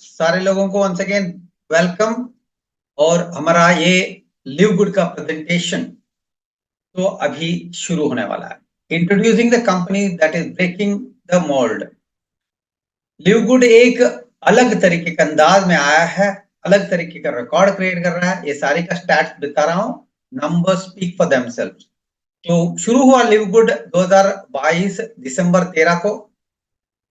सारे लोगों को वंस अगेन वेलकम। और हमारा ये लिव गुड का प्रेजेंटेशन तो अभी शुरू होने वाला है। Introducing the company that is breaking the mould. Live good एक अलग तरीके के अंदाज में आया है, अलग तरीके का रिकॉर्ड क्रिएट कर रहा है। ये सारी का स्टैट्स बता रहा हूँ, नंबर स्पीक फॉर देमसेल्व्स। तो शुरू हुआ लिव गुड 2022 दिसंबर 13 को।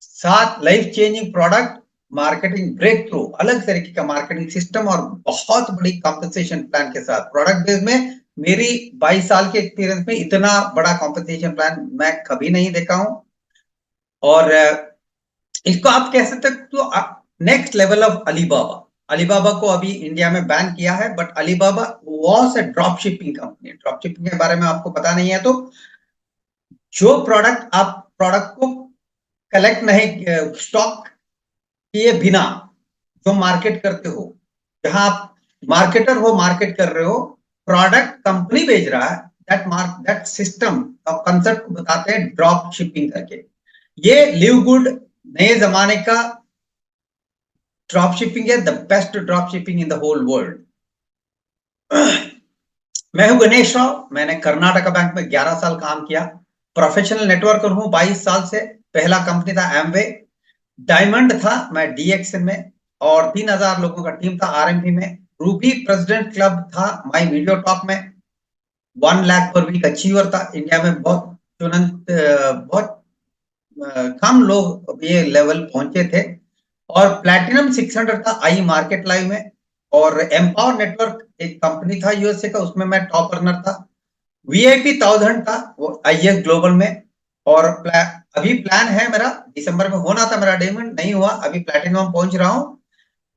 7 life changing product, marketing breakthrough, अलग तरीके का मार्केटिंग सिस्टम और बहुत बड़ी कॉम्पनसेशन प्लान के साथ। प्रोडक्ट बेस में मेरी 22 साल के एक्सपीरियंस में इतना बड़ा कॉम्पनसेशन प्लान मैं कभी नहीं देखा हूं। और इसको आप कह सकते तो next level of Alibaba. Alibaba को अभी इंडिया में बैन किया है, but Alibaba was a drop shipping company. Drop shipping के बारे में आपको पता नहीं है तो जो प्रोडक्ट आप प्रोडक्ट को कलेक्ट नहीं, स्टॉक किए बिना जो मार्केट करते हो, जहां आप मार्केटर हो, मार्केट कर रहे हो, प्रोडक्ट कंपनी बेच रहा है, दैट सिस्टम और कंसेप्ट को बताते हैं ड्रॉप शिपिंग करके। ये लिव गुड नए जमाने का ड्रॉप शिपिंग है, the best drop shipping in the whole world. मैं हूं गणेश राव, मैंने कर्नाटका बैंक में 11 साल काम किया। प्रोफेशनल नेटवर्कर हूं 22 साल से। पहला कंपनी था एमवे, डायमंड था मैं डीएक्सन में, और 3000 लोगों का टीम था आरएमपी में। रूबी प्रेसिडेंट क्लब था माई वीडियो टॉक में। 1 लाख पर वीक अचीवर था। इंडिया में बहुत कम लोग ये लेवल पहुंचे थे। और प्लैटिनम 600 था आई मार्केट लाइव में। और एम्पावर नेटवर्क एक कंपनी था यूएसए का, उसमें मैं टॉप रनर था। वीआईपी 1000 था वो आईएस ग्लोबल में। और अभी प्लान है मेरा, दिसंबर में होना था मेरा डायमंड, नहीं हुआ, अभी प्लैटिनम पहुंच रहा हूं।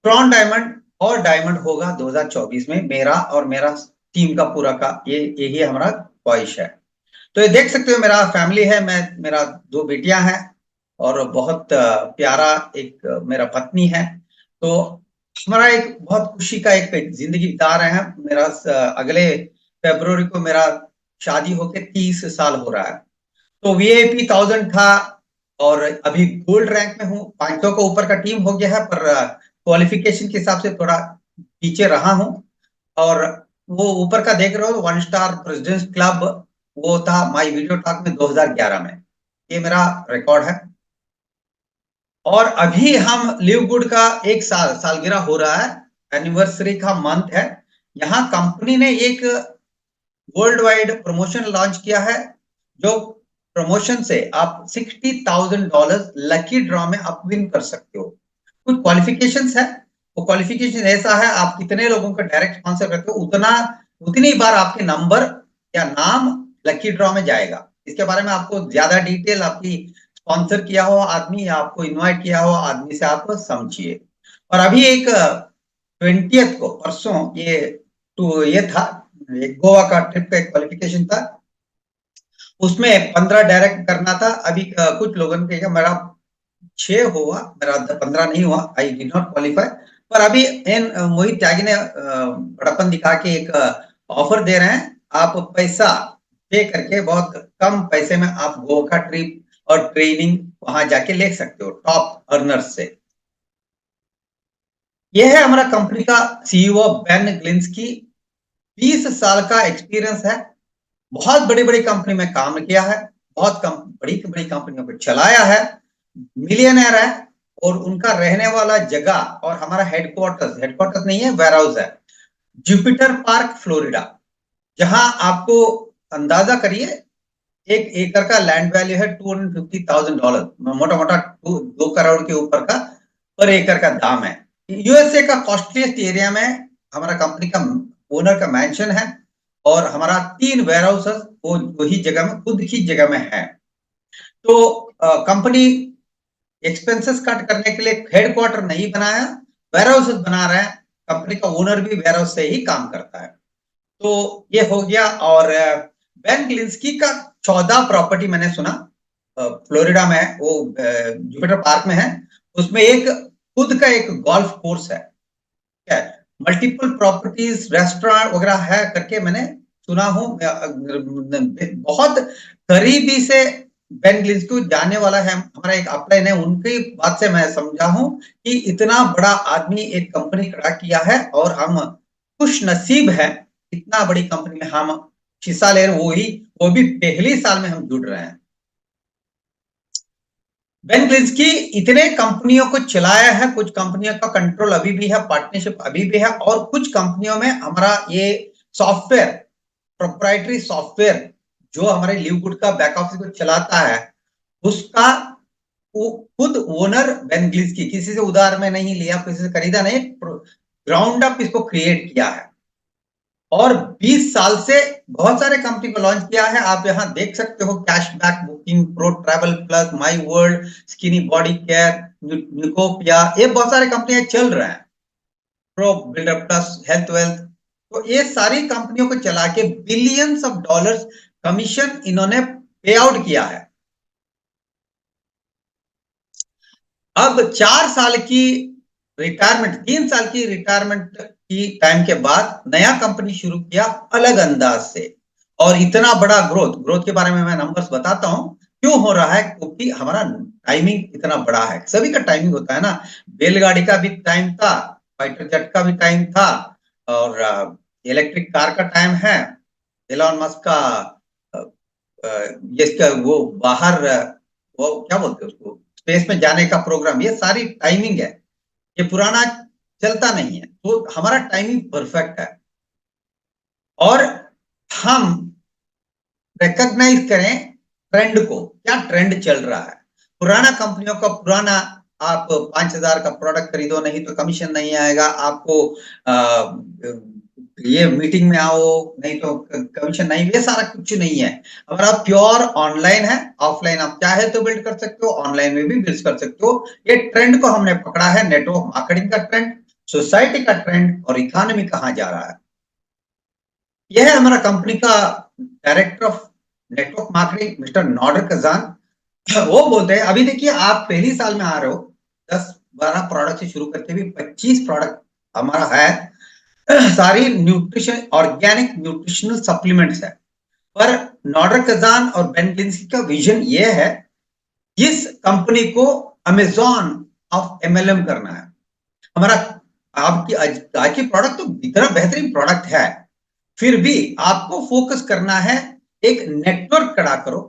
ट्रॉन डायमंड और डायमंड होगा 2024 में, मेरा और मेरा टीम का पूरा का यही हमारा ख्वाहिश है। तो ये देख सकते हो मेरा फैमिली है, मेरा 2 बेटियां हैं और बहुत प्यारा एक मेरा पत्नी है। तो हमारा एक बहुत खुशी का एक जिंदगी बिता रहे हैं। मेरा अगले फरवरी को मेरा शादी होके 30 साल हो रहा है। तो वीआईपी 1000 था और अभी गोल्ड रैंक में हूँ। 500 का ऊपर का टीम हो गया है, पर क्वालिफिकेशन के हिसाब से थोड़ा पीछे रहा हूँ। और वो ऊपर का देख रहे हो 1 स्टार प्रेसिडेंट्स क्लब, वो था माई वीडियो टॉक में 2011 में। ये मेरा रिकॉर्ड है। और अभी हम लिव गुड का 1 सालगिरह हो रहा है, एनिवर्सरी का मंथ है। यहाँ कंपनी ने एक वर्ल्ड वाइड प्रमोशन लॉन्च किया है, जो प्रमोशन से आप $60,000 लकी ड्रॉ में आप विन कर सकते हो। कुछ क्वालिफिकेशंस है। वो क्वालिफिकेशन ऐसा है, आप कितने लोगों का डायरेक्ट स्पॉन्सर करते हो उतनी बार आपके नंबर या नाम लकी ड्रॉ में जाएगा। इसके बारे में आपको ज्यादा डिटेल आपकी स्पॉन्सर किया हुआ आदमी या आपको इन्वाइट किया हुआ आदमी से आप समझिए। और अभी एक 20th को परसों ये था, एक गोवा का ट्रिप का एक क्वालिफिकेशन था, उसमें 15 डायरेक्ट करना था। अभी कुछ लोगों ने कहा मेरा 6 हुआ, मेरा 15 नहीं हुआ, आई डिड नॉट क्वालिफाई। पर अभी इन मोहित त्यागी ने बड़प्पन दिखा के एक ऑफर दे रहे हैं, आप पैसा पे करके बहुत कम पैसे में आप गोवा का ट्रिप और ट्रेनिंग वहां जाके ले सकते हो टॉप अर्नर्स से। यह है हमारा कंपनी का सीईओ बेन ग्लिंस्की। 20 साल का एक्सपीरियंस है, बहुत बड़ी बड़ी कंपनी में काम किया है, बहुत बड़ी बड़ी कंपनियों को चलाया है, मिलियनर है। और उनका रहने वाला जगह और हमारा हेडक्वार्टर्स नहीं है, वेयर हाउस है जुपिटर पार्क फ्लोरिडा। जहां आपको अंदाजा करिए 1 एकड़ का लैंड वैल्यू है $250,000, मोटा मोटा 2 करोड़ के ऊपर का पर एकड़ का दाम है। यूएसए का कॉस्टलीस्ट एरिया में हमारा कंपनी का ओनर का मैंशन है। और हमारा 3 वेयर हाउस वो वही जगह में, खुद की जगह में है। तो कंपनी एक्सपेंसेस कट करने के लिए हेडक्वार्टर नहीं बनाया, वेयर हाउस बना रहे हैं। कंपनी का ओनर भी वेयर हाउस से ही काम करता है। तो ये हो गया। और बेन ग्लिंस्की का 14 प्रॉपर्टी मैंने सुना फ्लोरिडा में, वो जुपिटर पार्क में है। उसमें एक खुद का एक गोल्फ कोर्स है, क्या है, मल्टीपल प्रॉपर्टीज, रेस्टोरेंट वगैरह है करके मैंने सुना हूं। बहुत करीबी से बेन ग्लिंस को जानने वाला है, हमारा एक अपलाइन है, उनकी बात से मैं समझा हूं कि इतना बड़ा आदमी एक कंपनी खड़ा किया है और हम खुश नसीब है, इतना बड़ी कंपनी में हम हिस्सा ले रहे, वो भी पहली साल में हम जुड़ रहे हैं। बेन ग्लिंस्की इतने कंपनियों को चलाया है, कुछ कंपनियों का कंट्रोल अभी भी है, पार्टनरशिप अभी भी है, और कुछ कंपनियों में हमारा ये सॉफ्टवेयर, प्रोप्राइटरी सॉफ्टवेयर जो हमारे लिवगुड का बैक ऑफिस को चलाता है, उसका खुद ओनर बेन ग्लिंस्की, किसी से उधार में नहीं लिया, किसी से खरीदा नहीं, ग्राउंड अप इसको क्रिएट किया है और 20 साल से बहुत सारे कंपनी को लॉन्च किया है। आप यहां देख सकते हो, cashback booking, pro travel plus, my world, skinny body care, Nucopia, ये बहुत सारे कंपनियां चल रहे हैं, pro builder plus, health wealth. तो ये सारी कंपनियों को चला के बिलियंस ऑफ डॉलर्स कमीशन इन्होंने पे आउट किया है। अब 4 साल की रिटायरमेंट, 3 साल की रिटायरमेंट की टाइम के बाद नया कंपनी शुरू किया अलग अंदाज से, और इतना बड़ा ग्रोथ के बारे में मैं नंबर्स बताता हूं क्यों हो रहा है, क्योंकि हमारा टाइमिंग इतना बड़ा है। सभी का टाइमिंग होता है ना, बैलगाड़ी का भी टाइम था, फाइटर जेट का भी टाइम था, और इलेक्ट्रिक कार का टाइम है, एलॉन मस्क का जिसका वो बाहर, वो क्या बोलते हैं उसको, स्पेस में जाने का प्रोग्राम, ये सारी टाइमिंग है, ये पुराना चलता नहीं है, तो हमारा टाइमिंग परफेक्ट है। और हम रिकॉग्नाइज करें ट्रेंड को, क्या ट्रेंड चल रहा है। पुराना कंपनियों का पुराना, आप 5,000 का प्रोडक्ट खरीदो नहीं तो कमीशन नहीं आएगा, आपको ये मीटिंग में आओ नहीं तो कमीशन नहीं, ये सारा कुछ नहीं है। अगर आप प्योर ऑनलाइन है, ऑफलाइन आप चाहे तो बिल्ड कर सकते हो, ऑनलाइन में भी बिल्ड कर सकते हो। ये ट्रेंड को हमने पकड़ा है, नेटवर्क मार्केटिंग का ट्रेंड, सोसाइटी का ट्रेंड, और इकोनॉमी कहां जा रहा है। यह है हमारा कंपनी का director of network marketing mister Norder Kazan. वो बोलते हैं, अभी देखिए आप पहली साल में आ रहे हो, 10-12 प्रोडक्ट से शुरू करके भी 25 प्रोडक्ट हमारा है, सारी न्यूट्रिशन, ऑर्गेनिक न्यूट्रिशनल सप्लीमेंट्स है। पर नॉर्डर कजान और बेन ग्लिंस्की का विजन ये है, इस कंपनी को अमेजॉन ऑफ एमएलएम करना है। हमारा आपकी आज की प्रोडक्ट तो इतना बेहतरीन प्रोडक्ट है, फिर भी आपको फोकस करना है, एक नेटवर्क खड़ा करो,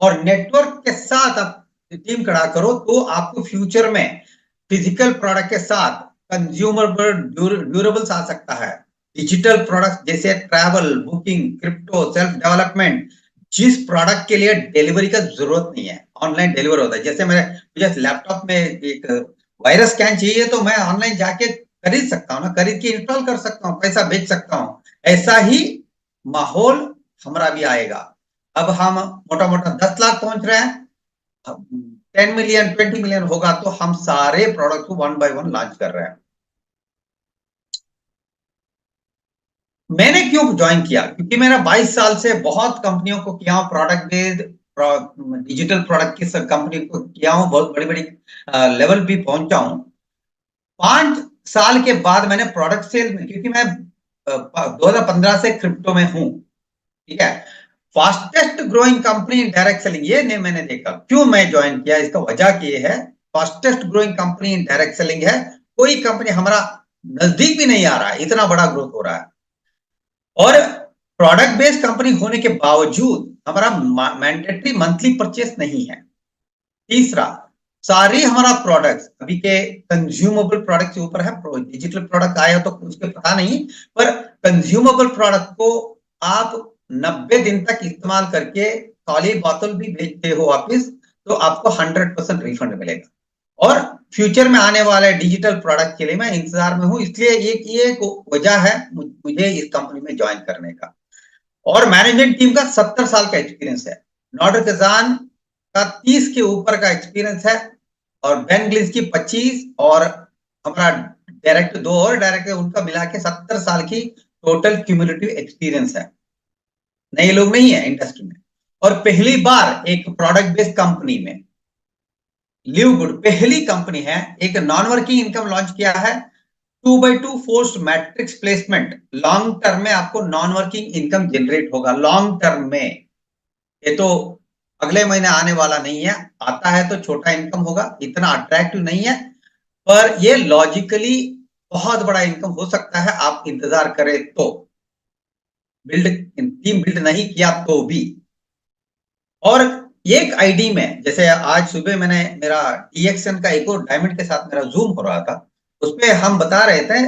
और नेटवर्क के साथ आप टीम खड़ा करो, तो आपको फ्यूचर में फिजिकल प्रोडक्ट के साथ कंज्यूमर ड्यूरेबल्स आ सकता है, डिजिटल प्रोडक्ट जैसे travel, booking, crypto, self development, जिस प्रोडक्ट के लिए डिलीवरी का जरूरत नहीं है, ऑनलाइन डिलीवर होता है। जैसे मुझे लैपटॉप में एक वायरस स्कैन चाहिए तो मैं ऑनलाइन जाके खरीद सकता हूँ ना, खरीद के इंस्टॉल कर सकता हूँ, पैसा भेज सकता हूँ। ऐसा ही माहौल हमारा भी आएगा। अब हम मोटा मोटा 10 लाख पहुंच रहे हैं, 10 मिलियन 20 मिलियन होगा तो हम सारे प्रोडक्ट को 1 बाय 1 लॉन्च कर रहे हैं। मैंने क्यों ज्वाइन किया, क्योंकि मेरा 22 साल से बहुत कंपनियों को किया हूं, प्रोडक्ट बेस्ड डिजिटल प्रोडक्ट की सब कंपनी को किया हूं, बहुत बड़ी बड़ी लेवल भी पहुंचा हूं। 5 साल के बाद मैंने प्रोडक्ट सेल में, क्योंकि मैं 2015 से क्रिप्टो में हूं, ठीक है, fastest growing company in direct selling, ये नहीं मैंने देखा। क्यों मैं ज्वाइन किया, इसका वजह ये है, fastest growing company in direct selling है, कोई कंपनी हमारा नजदीक भी नहीं आ रहा है, इतना बड़ा ग्रोथ हो रहा है। और प्रोडक्ट बेस्ड कंपनी होने के बावजूद हमारा मैंडेटरी मंथली परचेस नहीं है। तीसरा, सारी हमारा प्रोडक्ट्स अभी के कंज्यूमेबल प्रोडक्ट के ऊपर है, डिजिटल प्रोडक्ट आया तो उसके पता नहीं, पर कंज्यूमेबल प्रोडक्ट को आप 90 दिन तक इस्तेमाल करके खाली बोतल भी भेजते हो वापिस, तो आपको 100% रिफंड मिलेगा। और फ्यूचर में आने वाले डिजिटल प्रोडक्ट के लिए मैं इंतजार में हूं, इसलिए एक वजह है मुझे इस कंपनी में ज्वाइन करने का। और मैनेजमेंट टीम का 70 साल का एक्सपीरियंस है, नॉर्डर कजान का 30 के ऊपर का एक्सपीरियंस है, और बेन ग्लिंस्की 25, और हमारा डायरेक्टर 2 और डायरेक्टर उनका मिला के 70 साल की टोटल क्यूमुलेटिव एक्सपीरियंस है। नए लोग नहीं है इंडस्ट्री में, और पहली बार एक प्रोडक्ट बेस्ड कंपनी में, लिवगुड पहली कंपनी है, एक नॉन वर्किंग इनकम लॉन्च किया है, 2x2 forced matrix placement, long term में आपको नॉन वर्किंग इनकम जनरेट होगा, लॉन्ग टर्म में। ये तो अगले महीने आने वाला नहीं है, आता है तो छोटा इनकम होगा, इतना अट्रैक्टिव नहीं है, पर ये लॉजिकली बहुत बड़ा इनकम हो सकता है, आप इंतजार करें तो। बिल्ड टीम बिल्ड नहीं किया तो भी। और एक आईडी में, जैसे आज सुबह मैंने मेरा DXN का एक और डायमंड के साथ मेरा जूम हो रहा था, उसपे हम बता रहे थे,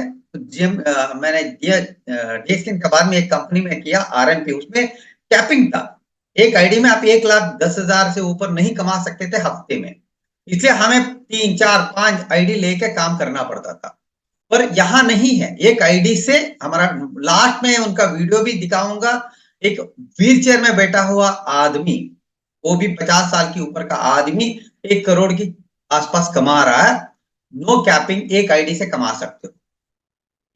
मैंने DXN के बाद में एक कंपनी में किया RMP, उसमें कैपिंग था। एक आईडी में आप 1,10,000 से ऊपर नहीं कमा सकते थे हफ्ते में, इसलिए हमें 3 4 5 आईडी लेके काम करना पड़ता था। पर यहां नहीं है, एक आईडी से हमारा, लास्ट में उनका वीडियो भी दिखाऊंगा, एक व्हील चेयर में बैठा हुआ आदमी, वो भी 50 साल के ऊपर का आदमी 1 करोड़ की आसपास कमा रहा है। नो कैपिंग, एक आईडी से कमा सकते हो।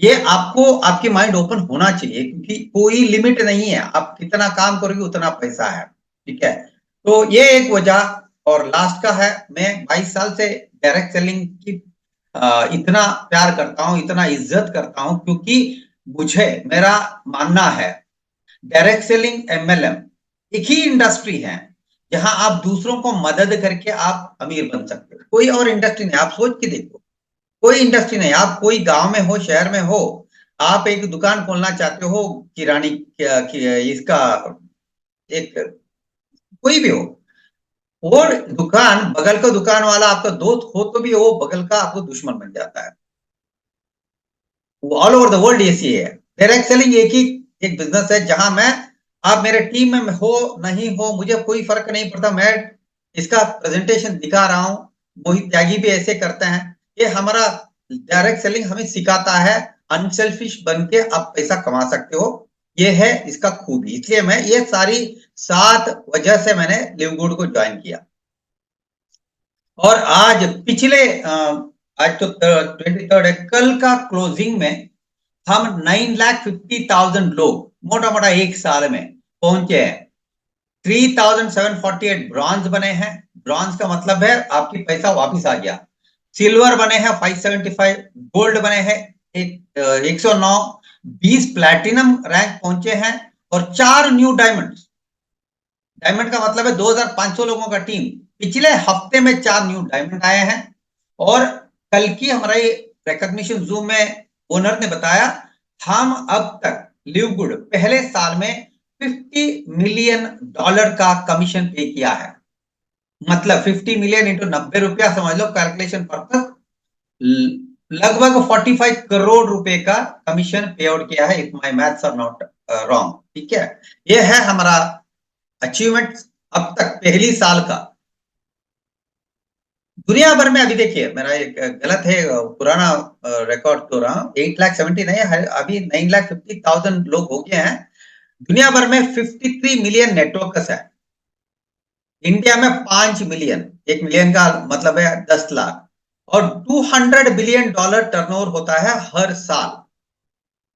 ये आपको, आपकी माइंड ओपन होना चाहिए, क्योंकि कोई लिमिट नहीं है, आप कितना काम करोगे उतना पैसा है। ठीक है, तो ये एक वजह। और लास्ट का है, मैं 22 साल से डायरेक्ट सेलिंग की इतना प्यार करता हूं, इतना इज्जत करता हूं, क्योंकि मुझे, मेरा मानना है डायरेक्ट सेलिंग MLM एक ही इंडस्ट्री है जहां आप दूसरों को मदद करके आप अमीर बन सकते हो। कोई और इंडस्ट्री नहीं, आप सोच के देखो, कोई इंडस्ट्री नहीं। आप कोई गांव में हो, शहर में हो, आप एक दुकान खोलना चाहते हो, किरानी इसका, एक, कोई भी हो, और दुकान, बगल का दुकान वाला आपका दोस्त हो तो भी वो बगल का आपको दुश्मन बन जाता है। ऑल ओवर द वर्ल्ड ऐसी है। डायरेक्ट सेलिंग एक ही एक बिजनेस है जहां मैं, आप मेरे टीम में हो नहीं हो मुझे कोई फर्क नहीं पड़ता, मैं इसका प्रेजेंटेशन दिखा रहा हूं, मोहित त्यागी भी ऐसे करते हैं। ये हमारा डायरेक्ट सेलिंग हमें सिखाता है अनसेल्फिश बन के आप पैसा कमा सकते हो। ये है इसका खूबी, इसलिए मैं ये सारी 7 वजह से मैंने लिव गुड को ज्वाइन किया। और आज पिछले आज तो 23rd है, कल का क्लोजिंग में हम 9,50,000 लोग मोटा मोटा एक साल में पहुंचे हैं। 3,748 ब्रॉन्ज बने हैं। ब्रॉन्ज का मतलब है आपकी पैसा वापिस आ गया। सिल्वर बने हैं 575, गोल्ड बने हैं 109, 20 प्लैटिनम रैंक पहुंचे हैं, और 4 न्यू डायमंड। डायमंड का मतलब है 2,500 लोगों का टीम, पिछले हफ्ते में 4 न्यू डायमंड आए हैं। और कल की हमारे रिकॉग्निशन जूम में ओनर ने बताया, हम अब तक लिव गुड पहले साल में $50 मिलियन का कमीशन पे किया है। मतलब 50 मिलियन इंटू 90 रुपया समझ लो, कैलकुलेशन पर्पस, लगभग 45 करोड़ रुपए का कमीशन पे आउट किया है, if my maths are not wrong. ठीक है, ये है हमारा अचीवमेंट अब तक पहली साल का। दुनिया भर में, अभी देखिए मेरा एक गलत है, पुराना रिकॉर्ड तो रहा, 8,70,000 नहीं है, अभी 9,50,000 लोग हो गए हैं। दुनिया भर में 53 मिलियन नेटवर्कर्स है। इंडिया में 5 मिलियन, 1 मिलियन का मतलब है 10 लाख, और $200 बिलियन टर्नओवर होता है हर साल।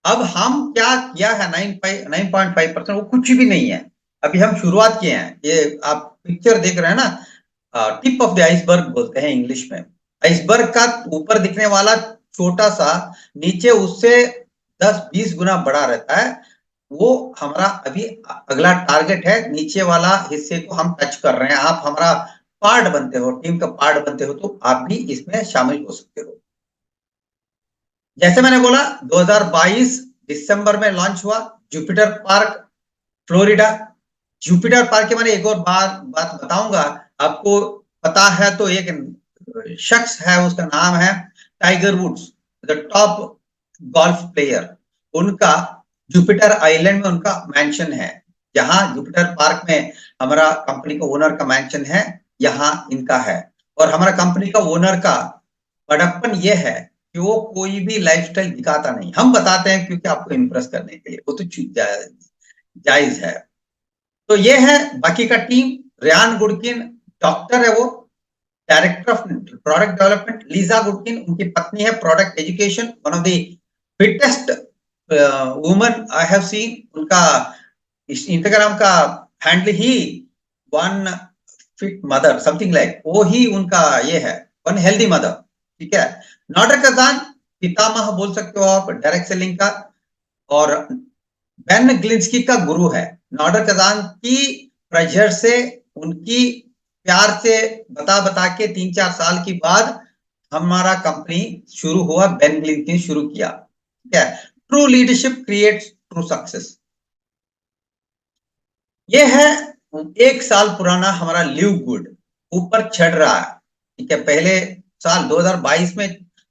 अब हम क्या किया है, 9.5%, वो कुछ भी नहीं है। अभी हम शुरुआत किए हैं। ये आप पिक्चर देख रहे हैं ना, टिप ऑफ द आइसबर्ग बोलते हैं इंग्लिश में। आइसबर्ग का ऊपर दिखने वाला छोटा सा, नीचे उससे 10-20 गुना बड़ा रहता है। वो हमारा अभी अगला टारगेट है, नीचे वाला हिस्से को हम टच कर रहे हैं। आप हमारा पार्ट बनते हो, टीम का पार्ट बनते हो, तो आप भी इसमें शामिल हो सकते हो। जैसे मैंने बोला, 2022 दिसंबर में लॉन्च हुआ Jupiter park, Florida. Jupiter park के बारे में एक और बात बताऊंगा आपको। पता है तो, एक शख्स है, उसका नाम है Tiger Woods, the top golf player. उनका जुपिटर आइलैंड में उनका मैंशन है। जहां जुपिटर पार्क में हमारा कंपनी का ओनर का मैंशन है, यहाँ इनका है। और हमारा कंपनी का ओनर का बड़प्पन ये है कि वो कोई भी लाइफस्टाइल दिखाता नहीं, हम बताते हैं क्योंकि आपको इंप्रेस करने के लिए, वो तो जायज है। तो ये है बाकी का टीम। रेयान गुडकिन डॉक्टर है, वो director of product development. Lisa Goodkin उनकी पत्नी है, product education, one of the fittest woman I have seen. उनका इंस्टाग्राम का हैंडल ही one fit mother something like, वो ही उनका ये है, वन हेल्दी मदर। ठीक है, नॉर्डर कजान पितामह बोल सकते हो आप डायरेक्ट सेलिंग का, और बेन ग्लिंस्की का गुरु है। नॉर्डर कजान की प्रेशर से उनकी प्यार से बता बता के 3-4 साल के बाद हमारा कंपनी शुरू हुआ, बेन ग्लिंक ने शुरू किया। ठीक है, true leadership creates true success. ये है 1 साल पुराना हमारा लिव गुड, ऊपर चढ़ रहा है। ठीक है, पहले साल 2022 में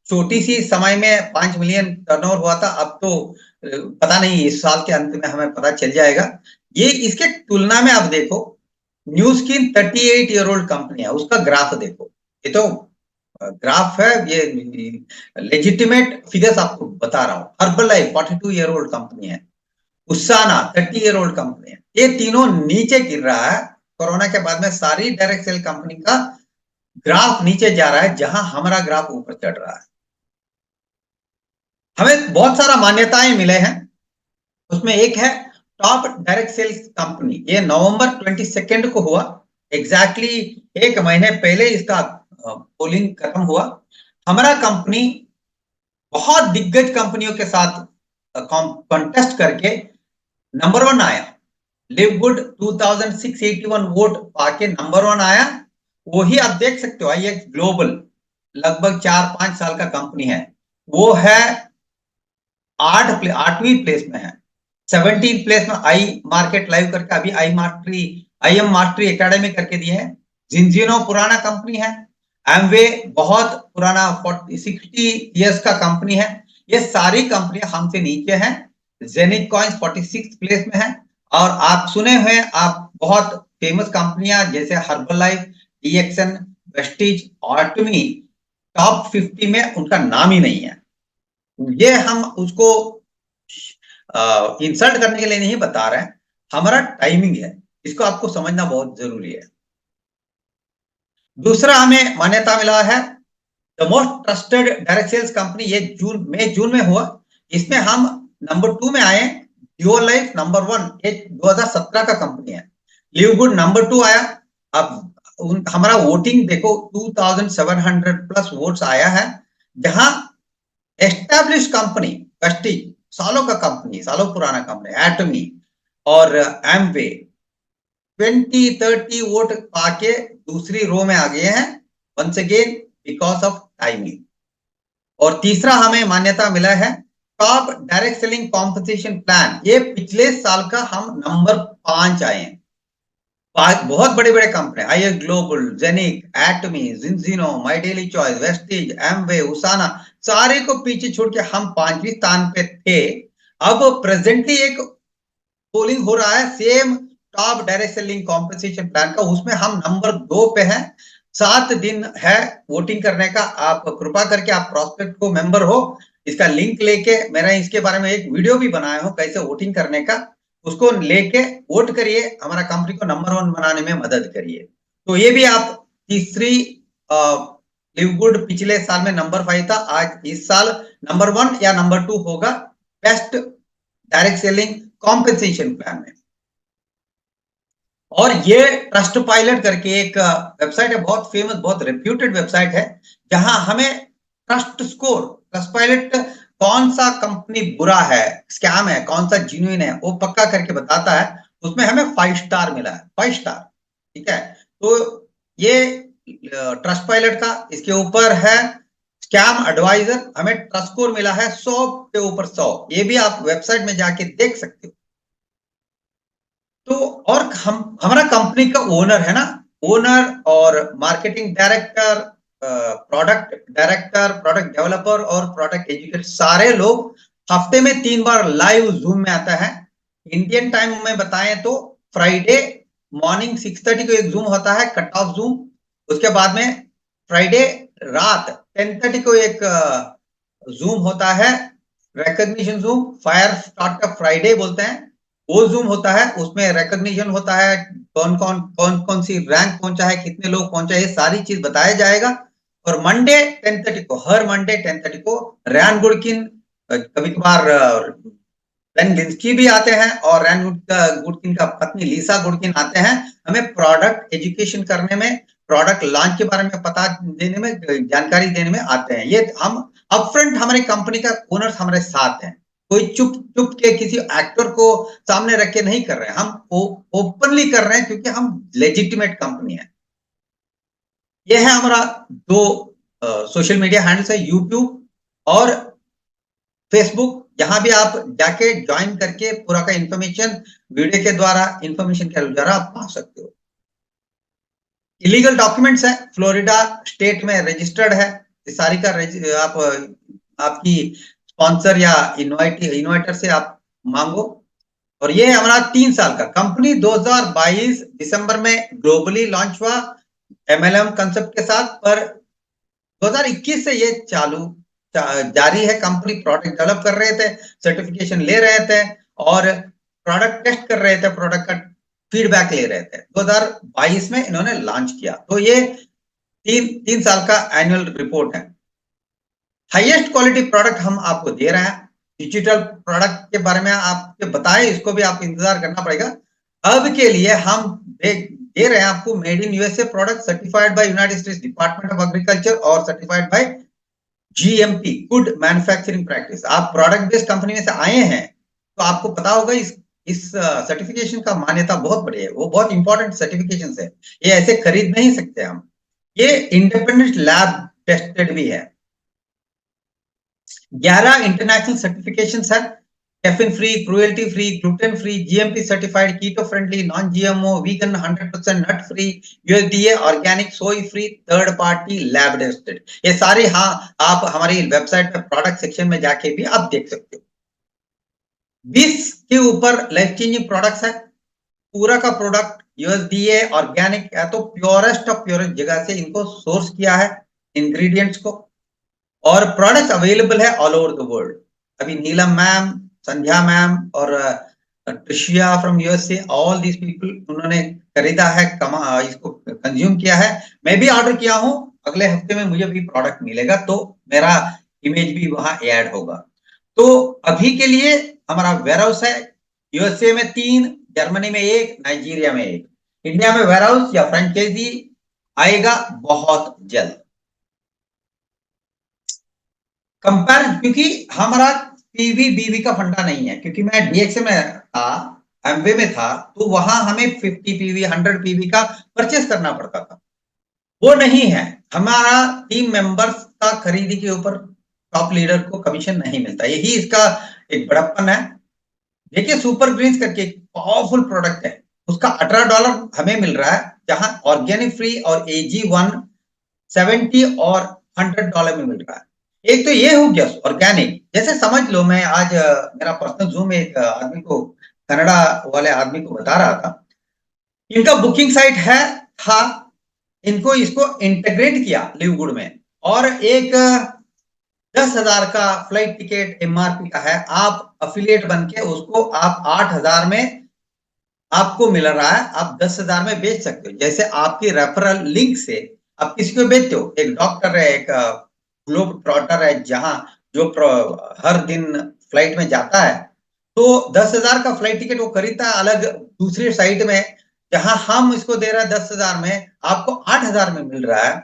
छोटी सी समय में 5 मिलियन टर्नओवर हुआ था, अब तो पता नहीं, इस साल के अंत में हमें पता चल जाएगा। ये इसके तुलना में आप देखो, new skin 38 year old company है, उसका ग्राफ देखो। ये तो ग्राफ है, ये लेजिटिमेट फिगर्स आपको बता रहा हूं। Herbal life 42 year old company है, उसाना 30 ईयर ओल्ड कंपनी है, ये तीनों नीचे गिर रहा है। कोरोना के बाद में सारी डायरेक्ट सेल कंपनी का ग्राफ नीचे जा रहा है, जहां हमारा ग्राफ ऊपर चढ़ रहा है। हमें बहुत सारा मान्यताएं मिले हैं, उसमें एक है टॉप डायरेक्ट सेल्स कंपनी। ये नवंबर 22 को हुआ, एग्जैक्टली 1 महीने पहले इसका पोलिंग खत्म हुआ। हमारा कंपनी बहुत दिग्गज कंपनियों के साथ कॉन्टेस्ट करके नंबर 1 आया। लिव गुड 2681 वोट पाके नंबर 1 आया। वही आप देख सकते हो, आईएक्स ग्लोबल लगभग 4-5 साल का कंपनी है, वो है 8वीं प्लेस में है। 17 प्लेस में आई मार्केट लाइव करके अभी आई एम मार्ट्री एकेडमी करके दिए है। जिंजिनो पुराना कंपनी है, एमवे बहुत पुराना 60 इयर्स का कंपनी है। ये सारी कंपनियां हमसे नीचे हैं। जेनिथ कॉइन्स 46 प्लेस में है। और आप सुने हुए, आप बहुत फेमस कंपनियां जैसे हर्बल लाइफ, डीएक्सन, वेस्टीज, ऑटमी टॉप 50 में उनका नाम ही नहीं है। ये हम उसको इंसल्ट करने के लिए नहीं बता रहे हैं, हमारा टाइमिंग है, इसको आपको समझना बहुत जरूरी है। दूसरा हमें मान्यता मिला है the most trusted direct sales company, ये जून में हुआ। इसमें हम नंबर 2 में आए। ड्यूओ लाइफ नंबर 1, ये 2017 का कंपनी है। लिव गुड नंबर 2 आया। अब हमारा वोटिंग देखो, 2700 प्लस वोट्स आया है। जहां एस्टैब्लिश कंपनी वेस्टीज, सालों का कंपनी, सालों पुराना कंपनी, एटमी और एमवे 20-30 वोट पाके दूसरी रो में आ गए हैं, once again because of timing. और तीसरा हमें मान्यता मिला है top direct selling competition plan, ये पिछले साल का हम नंबर 5 आए हैं। बहुत बड़े बड़े company, IX global, Genic, Atomy, Zinzino, my daily choice, Vestige, Amway, USANA, सारे को पीछे छोड़ के हम 5वीं स्थान पे थे। अब प्रेजेंटली एक पोलिंग हो रहा है same top direct selling competition plan का, उसमें हम नंबर 2 पे हैं। 7 दिन है वोटिंग करने का। आप कृपा करके आप प्रोस्पेक्ट को मेंबर हो, इसका लिंक लेके, मैंने इसके बारे में एक वीडियो भी बनाया हूं कैसे वोटिंग करने का, उसको लेके वोट करिए, हमारा कंपनी को नंबर 1 बनाने में मदद करिए। तो ये भी आप तीसरी लिव गुड पिछले साल में नंबर 5 था, आज इस साल नंबर 1 या नंबर 2 होगा best direct selling compensation plan में। और ये ट्रस्ट पायलट करके एक वेबसाइट है, बहुत फेमस, बहुत रेप्यूटेड वेबसाइट है, जहां हमें ट्रस्ट स्कोर, ट्रस्ट पायलट कौन सा कंपनी बुरा है, स्कैम है, कौन सा जेन्युइन है, वो पक्का करके बताता है। उसमें हमें 5 स्टार मिला है, 5 स्टार। ठीक है, तो ये ट्रस्ट पायलट का, इसके ऊपर है स्कैम एडवाइजर, हमें ट्रस्ट स्कोर मिला है 100 के ऊपर 100। ये भी आप वेबसाइट में जाके देख सकते हो। तो और हमारा कंपनी का ओनर है ना, ओनर और marketing director, product director, product developer और प्रोडक्ट एजुकेटर, सारे लोग हफ्ते में 3 बार लाइव जूम में आता है। इंडियन टाइम में बताएं तो फ्राइडे मॉर्निंग 6:30 को एक जूम होता है, कट ऑफ जूम। उसके बाद में फ्राइडे रात 10:30 को एक जूम होता है, रिकॉग्निशन जूम, फायर स्टार्ट का फ्राइडे बोलते हैं, वो जूम होता है। उसमें रिकॉग्निशन होता है, कौन कौन सी रैंक पहुंचा है, कितने लोग पहुंचा है, ये सारी चीज बताया जाएगा। और मंडे 10:30 को, हर मंडे 10:30 को रैन गुडकिन, कभी कभार बेन लिंस्की भी आते हैं, और रैन गुडकिन का पत्नी लीसा गुडकिन आते हैं, हमें प्रोडक्ट एजुकेशन करने में, प्रोडक्ट लॉन्च के बारे में पता देने में, जानकारी देने में आते हैं। ये हम अपफ्रंट, हमारी कंपनी का ओनर्स हमारे साथ हैं, कोई चुप चुप के किसी एक्टर को सामने रख के नहीं कर रहे हैं, हम ओपनली कर रहे हैं क्योंकि हम लेजिटिमेट कंपनी है। ये है हमारा दो सोशल मीडिया हैंडल्स है, यूट्यूब और फेसबुक। जहां भी आप जाके ज्वाइन करके पूरा का इंफॉर्मेशन वीडियो के द्वारा, इंफॉर्मेशन के द्वारा आप पा सकते हो। इलीगल डॉक्यूमेंट्स है, फ्लोरिडा स्टेट में रजिस्टर्ड है, सारी का आप आपकी स्पॉन्सर या इन्वाइटर से आप मांगो। और ये हमारा 3 साल का कंपनी 2022 दिसंबर में ग्लोबली लॉन्च हुआ एमएलएम कंसेप्ट के साथ, पर 2021 से ये जारी है। कंपनी प्रोडक्ट डेवलप कर रहे थे, सर्टिफिकेशन ले रहे थे और प्रोडक्ट टेस्ट कर रहे थे, प्रोडक्ट का फीडबैक ले रहे थे। 2022 में इन्होंने लॉन्च किया। तो ये तीन साल का एनुअल रिपोर्ट है। हाईएस्ट क्वालिटी प्रोडक्ट हम आपको दे रहे हैं। डिजिटल प्रोडक्ट के बारे में आपको बताएं, इसको भी आपको इंतजार करना पड़ेगा। अब के लिए हम दे रहे हैं आपको made in USA product, certified by United States department of agriculture और certified by GMP, good manufacturing practice. आप प्रोडक्ट बेस्ड कंपनी में से आए हैं तो आपको पता होगा इस सर्टिफिकेशन का मान्यता बहुत बड़ी है, वो बहुत इंपॉर्टेंट सर्टिफिकेशन है। ये ऐसे खरीद नहीं सकते हम, ये इंडिपेंडेंट लैब टेस्टेड भी है। 11 इंटरनेशनल सर्टिफिकेशन है, caffeine free, cruelty free, gluten free, GMP certified, keto friendly, non GMO, vegan, 100% nut free, USDA organic, soy free, third party lab tested. ये सारे आप हमारी वेबसाइट पे प्रोडक्ट सेक्शन में जाके भी आप देख सकते हो। 20 के ऊपर लाइफ चेंजिंग प्रोडक्ट्स है। पूरा का प्रोडक्ट यूएसडीए ऑर्गेनिक है, तो प्योरेस्ट ऑफ प्योरेस्ट जगह से इनको सोर्स किया है इंग्रेडिएंट्स को, और प्रोडक्ट अवेलेबल है ऑल ओवर द वर्ल्ड। अभी नीलम मैम, संध्या मैम और Tricia from USA, all these people उन्होंने खरीदा है, इसको कंज्यूम किया है। मैं भी ऑर्डर किया हूं, अगले हफ्ते में मुझे भी प्रोडक्ट मिलेगा, तो मेरा इमेज भी वहां ऐड होगा। तो अभी के लिए हमारा वेयरहाउस है यूएसए में 3, जर्मनी में 1, नाइजीरिया में 1। इंडिया में वेयरहाउस या फ्रेंचाइजी आएगा बहुत जल्द। कंपेयर, क्योंकि हमारा पीवी बीवी का फंडा नहीं है, क्योंकि मैं डीएक्सए में था, एमवे में था, तो वहां हमें 50 पीवी 100 पीवी का परचेस करना पड़ता था। वो नहीं है, हमारा टीम मेंबर्स का खरीदी के ऊपर टॉप लीडर को कमीशन नहीं मिलता, यही इसका एक बड़प्पन है। देखिए सुपर ग्रीन्स करके एक पावरफुल प्रोडक्ट है, उसका $18 हमें मिल रहा है, जहां ऑर्गेनिक फ्री और AG1 $70 और $100 में मिल रहा है। एक तो ये हो गया ऑर्गेनिक। जैसे समझ लो, मैं आज मेरा पर्सनल जूम एक आदमी को, कनाडा वाले आदमी को बता रहा था, इनका बुकिंग साइट था, इनको इसको इंटीग्रेट किया लिवगुड में, और एक 10,000 का फ्लाइट टिकट एमआरपी का है, आप अफिलिएट बन के उसको आप 8,000 में आपको मिल रहा है, आप 10,000 में बेच सकते हो। जैसे आपकी रेफरल लिंक से आप किसी को बेचते हो, एक डॉक्टर है, एक ग्लोब ट्रॉटर है, जहां जो हर दिन फ्लाइट में जाता है, तो 10,000 का फ्लाइट टिकट वो खरीदता है अलग दूसरी साइट में, जहां हम इसको दे रहे हैं 10,000 में, आपको 8,000 में मिल रहा है,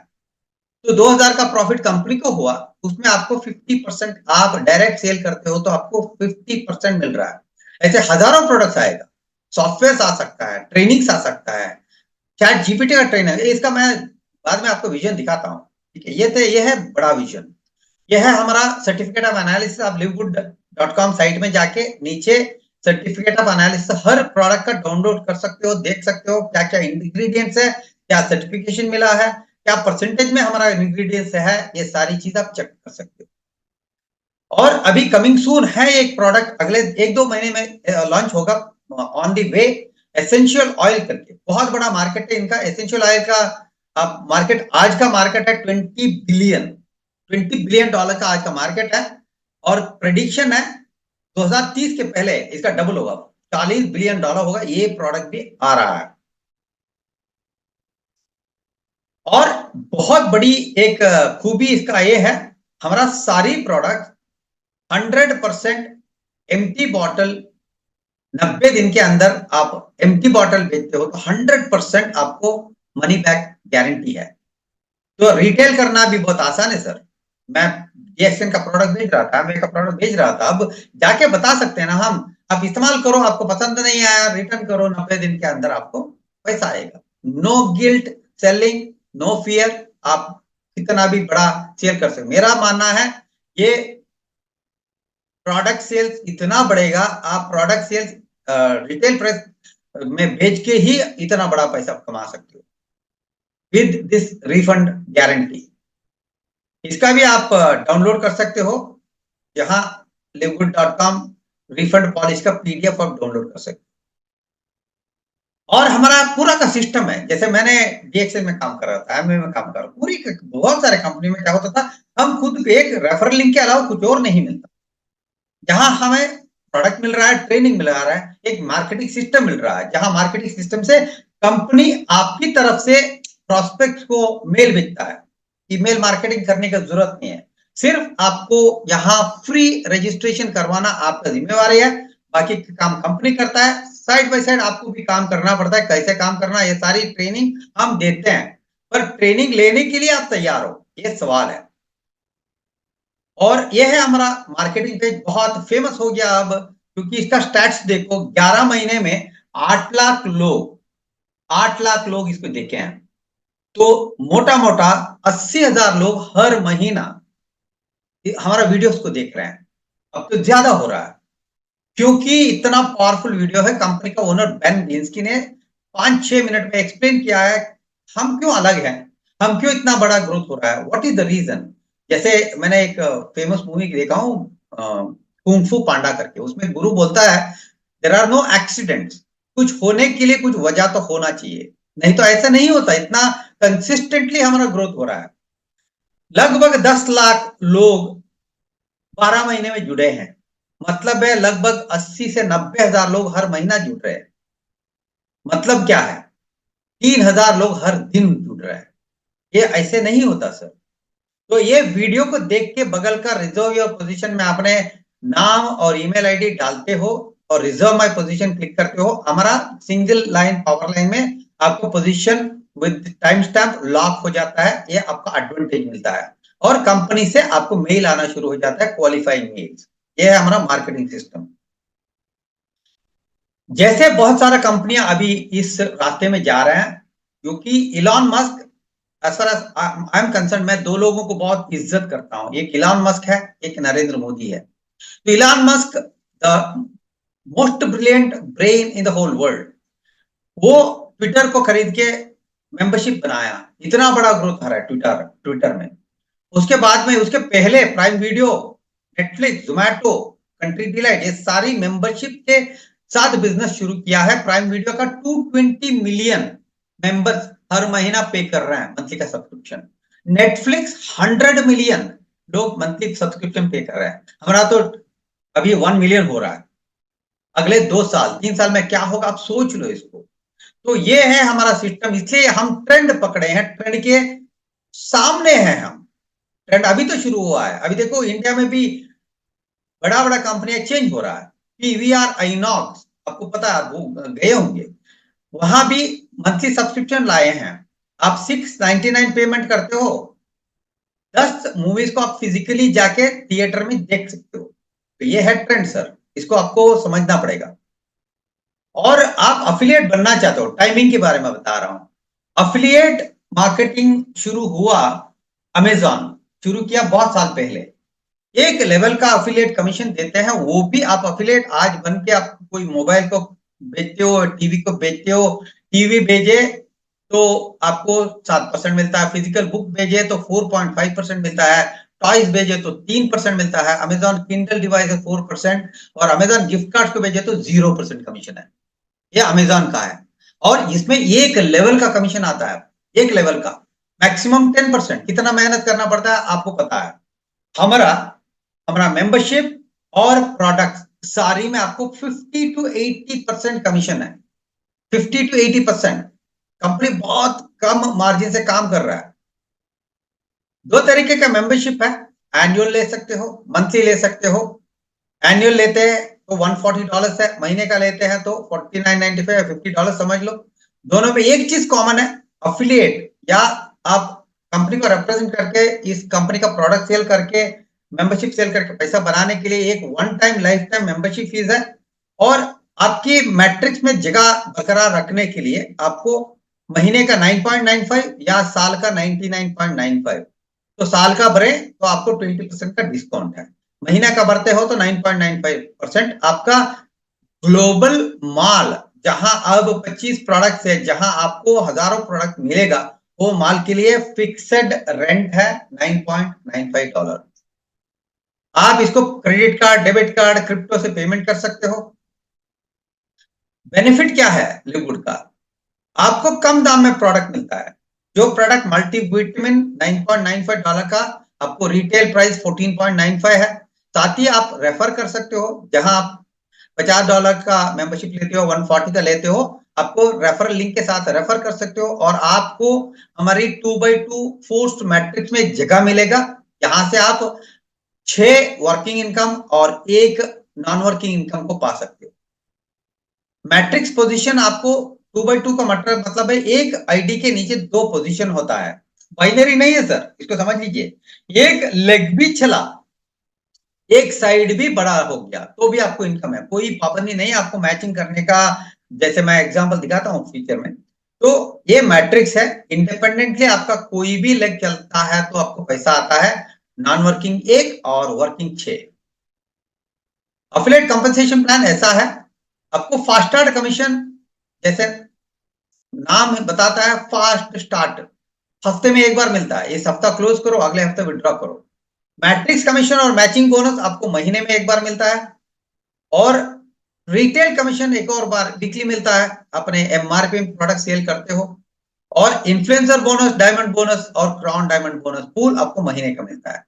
तो 2,000 का प्रॉफिट कंपनी को हुआ। उसमें आपको 50%, आप डायरेक्ट सेल करते हो तो आपको 50% मिल रहा है। ऐसे हजारों प्रोडक्ट्स आएगा, सॉफ्टवेयर आ सकता है, ट्रेनिंग्स आ सकता है, चैट जीपीटी का ट्रेनर, इसका मैं बाद में आपको विजन दिखाता हूँ। ठीक है, ये है बड़ा विजन। ये है हमारा सर्टिफिकेट ऑफ एनालिसिस। आप livegood.com साइट में जाके नीचे certificate of analysis her product का डाउनलोड कर सकते हो, देख सकते हो क्या क्या इंग्रेडिएंट्स है, क्या सर्टिफिकेशन मिला है, क्या परसेंटेज में हमारा इंग्रेडिएंट्स है, ये सारी चीज आप चेक कर सकते हो। और अभी कमिंग सून है एक प्रोडक्ट, अगले 1-2 महीने में लॉन्च होगा, on the way, essential oil करके। बहुत बड़ा मार्केट है इनका, एसेंशियल ऑयल का मार्केट, आज का मार्केट है $20 बिलियन का आज का मार्केट है, और प्रेडिक्शन है 2030 के पहले इसका डबल होगा, $40 बिलियन होगा। ये प्रोडक्ट भी आ रहा है। और बहुत बड़ी एक खूबी इसका ये है, हमारा सारी प्रोडक्ट 100% एम्प्टी बॉटल, 90 दिन के अंदर आप एम्प्टी बॉटल बेचते हो तो 100% आपको मनी बैक गारंटी है। तो रिटेल करना भी बहुत आसान है सर। मैं डीएक्सएन का प्रोडक्ट भेज रहा था, मैं का प्रोडक्ट भेज रहा था, अब जाके बता सकते हैं ना हम, आप इस्तेमाल करो, आपको पसंद नहीं आया रिटर्न करो, 90 दिन के अंदर आपको पैसा आएगा। No guilt selling, no fear, आप कितना भी बड़ा सेल कर सकते। मेरा मानना है ये प्रोडक्ट सेल्स इतना बढ़ेगा, आप प्रोडक्ट सेल्स रिटेल प्राइस में बेच के ही इतना बड़ा पैसा कमा सकते हो विद दिस रिफंड गारंटी। इसका भी आप डाउनलोड कर सकते हो, यहाँ livegood.com रिफंड पॉलिसी का पीडीएफ आप डाउनलोड कर सकते हो। और हमारा पूरा का सिस्टम है, जैसे मैंने डीएक्सएल में काम कर रहा था, एमवे में काम कर रहा हूँ, पूरी बहुत सारे कंपनी में क्या होता था, हम खुद एक रेफरल लिंक के अलावा कुछ और नहीं मिलता। जहां हमें प्रोडक्ट मिल रहा है, ट्रेनिंग मिल रहा है, एक मार्केटिंग सिस्टम मिल रहा है, जहां मार्केटिंग सिस्टम से कंपनी आपकी तरफ से प्रोस्पेक्ट को मेल भेजता है। ईमेल मार्केटिंग करने की जरूरत नहीं है, सिर्फ आपको यहाँ फ्री रजिस्ट्रेशन करवाना आपका जिम्मेवारी है, बाकी काम कंपनी करता है। साइड बाय साइड आपको भी काम करना पड़ता है, कैसे काम करना ये सारी ट्रेनिंग हम देते हैं, पर ट्रेनिंग लेने के लिए आप तैयार हो, ये सवाल है। और ये है हमारा मार्केटिंग पेज, बहुत फेमस हो गया अब, क्योंकि इसका स्टैट्स देखो, 11 महीने में 8 लाख लोग, 8 लाख लोग इसको देखे हैं। तो मोटा मोटा 80,000 लोग हर महीना हमारा वीडियोस को देख रहे हैं। अब तो ज्यादा हो रहा है, क्योंकि इतना पावरफुल वीडियो है। कंपनी का ओनर बेन लिंस्की ने 5-6 मिनट में एक्सप्लेन किया है हम क्यों अलग हैं, हम क्यों इतना बड़ा ग्रोथ हो रहा है, व्हाट इज द रीजन। जैसे मैंने एक फेमस मूवी देखा हूं कुंग फू पांडा करके, उसमें गुरु बोलता है देयर आर नो एक्सीडेंट्स, कुछ होने के लिए कुछ वजह तो होना चाहिए, नहीं तो ऐसा नहीं होता। इतना कंसिस्टेंटली हमारा ग्रोथ हो रहा है। लगभग 10 लाख लोग 12 महीने में जुड़े हैं, मतलब है लगभग 80 से 90 हजार लोग हर महीना जुड़ रहे हैं। मतलब क्या है, 3,000 लोग हर दिन जुड़ रहे हैं। ये ऐसे नहीं होता सर। तो ये वीडियो को देख के बगल का रिजर्व योर पोजीशन में अपने नाम और ईमेल आईडी डालते हो और रिजर्व माय पोजीशन क्लिक करते हो, हमारा सिंगल लाइन पावर लाइन में आपको position with time stamp lock हो जाता है। ये आपका एडवांटेज मिलता है, और कंपनी से आपको मेल आना शुरू हो जाता है, क्वालिफाइंग मेल्स। ये है हमारा मार्केटिंग सिस्टम। जैसे बहुत सारा कंपनियां अभी इस रास्ते में जा रहे हैं, क्योंकि Elon Musk, as far as I am concern, मैं दो लोगों को बहुत इज्जत करता हूं, एक इलॉन मस्क है, एक नरेंद्र मोदी है। तो Elon Musk the most brilliant brain in the whole world, वो ट्विटर को खरीद के मेंबरशिप बनाया, इतना बड़ा ग्रोथ आ रहा है ट्विटर ट्विटर में। उसके बाद में, उसके पहले prime video, Netflix, Zomato, country delight, ये सारी मेंबरशिप के साथ बिजनेस शुरू किया है। प्राइम वीडियो का 220 मिलियन मेंबर्स हर महीना पे कर रहे हैं मंथली का सब्सक्रिप्शन। नेटफ्लिक्स 100 मिलियन लोग मंथली सब्सक्रिप्शन पे कर रहे हैं। हमारा तो अभी 1 मिलियन हो रहा है। अगले 2 साल 3 साल में क्या होगा, आप सोच लो इसको। तो ये है हमारा सिस्टम, इसलिए हम ट्रेंड पकड़े हैं, ट्रेंड के सामने हैं हम। ट्रेंड अभी तो शुरू हुआ है। अभी देखो इंडिया में भी बड़ा बड़ा कंपनी चेंज हो रहा है। पीवीआर, आइनॉक्स, आपको पता है, वो गए होंगे, वहां भी मंथली सब्सक्रिप्शन लाए हैं। आप 699 पेमेंट करते हो, 10 मूवीज को आप फिजिकली जाके थिएटर में देख सकते हो। तो ये है ट्रेंड सर, इसको आपको समझना पड़ेगा। और आप अफिलिएट बनना चाहते हो, टाइमिंग के बारे में बता रहा हूं। अफिलिएट मार्केटिंग शुरू हुआ, अमेजॉन शुरू किया बहुत साल पहले। एक लेवल का अफिलिएट कमीशन देते हैं, वो भी आप अफिलिएट आज बन के, आप कोई मोबाइल को बेचते हो, टीवी को बेचते हो, टीवी भेजे तो आपको 7% मिलता है, फिजिकल बुक भेजे तो 4.5% मिलता है, टॉयज भेजे तो 3% मिलता है, अमेजॉन किंडल डिवाइस है 4%, और अमेजॉन गिफ्ट कार्ड को भेजे तो 0% कमीशन है। ये अमेजॉन का है। और इसमें एक लेवल का कमीशन आता है, एक लेवल का मैक्सिमम 10%। कितना मेहनत करना पड़ता है आपको पता है। हमारा हमारा मेंबरशिप और प्रोडक्ट सारी में आपको 50 to 80% कमीशन है। 50 to 80%। कंपनी बहुत कम मार्जिन से काम कर रहा है। 2 तरीके का मेंबरशिप है, एनुअल ले सकते हो, मंथली ले सकते हो। एनुअल लेते हैं तो $140 है, महीने का लेते हैं तो $49.95 या $50 समझ लो। दोनों में एक चीज कॉमन है, अफिलिएट या आप कंपनी को रिप्रेजेंट करके, इस कंपनी का प्रोडक्ट सेल करके, मेंबरशिप सेल करके पैसा बनाने के लिए एक one time life time membership fees है। और आपकी मैट्रिक्स में जगह बरकरार रखने के लिए आपको महीने का 9.95 या साल का 99.95। तो साल का भरे तो आपको 20% का डिस्काउंट है, महीने का भरते हो तो 9.95% आपका ग्लोबल माल, जहां अब 25 प्रोडक्ट्स है, जहां आपको हजारों प्रोडक्ट मिलेगा, वो माल के लिए फिक्स्ड रेंट है $9.95। आप इसको credit card, debit card, crypto से पेमेंट कर सकते हो। बेनिफिट क्या है लिवगुड का? आपको कम दाम में प्रोडक्ट मिलता है। जो प्रोडक्ट मल्टीविटामिन $9.95 का, आपको रिटेल प्राइस $14.95 है। साथ ही आप रेफर कर सकते हो, जहां आप $50 का मेंबरशिप लेते हो, 140 का लेते हो, आपको रेफरल लिंक के साथ रेफर कर सकते हो और आपको हमारी 2x2 फोर्स्ड मैट्रिक्स में जगह मिलेगा। यहां से आप 6 वर्किंग इनकम और 1 नॉन वर्किंग इनकम को पा सकते हो। मैट्रिक्स पोजीशन आपको 2x2 का मतलब है एक आईडी के नीचे 2 पोजीशन होता है, बाइनरी नहीं है सर, इसको समझ लीजिए। एक लेग भी चला, एक साइड भी बड़ा हो गया तो भी आपको इनकम है, कोई पाबंदी नहीं आपको मैचिंग करने का। जैसे मैं एग्जांपल दिखाता हूं फ्यूचर में, तो ये मैट्रिक्स है, इंडिपेंडेंटली आपका कोई भी लेग चलता है तो आपको पैसा आता है, नॉन वर्किंग 1 और वर्किंग 6। अफिलिएट कंपनसेशन प्लान ऐसा है, आपको फास्ट स्टार्ट कमीशन, जैसे नाम बताता है फास्ट स्टार्ट, हफ्ते में एक बार मिलता है, इस हफ्ता क्लोज करो, अगले हफ्ते विड्रॉ करो। मैट्रिक्स कमीशन और मैचिंग बोनस आपको महीने में एक बार मिलता है, और रिटेल कमीशन एक और बार वीकली मिलता है, अपने एमआरपी में प्रोडक्ट सेल करते हो। और इन्फ्लुएंसर बोनस, डायमंड बोनस और क्राउन डायमंड बोनस पूल आपको महीने का मिलता है।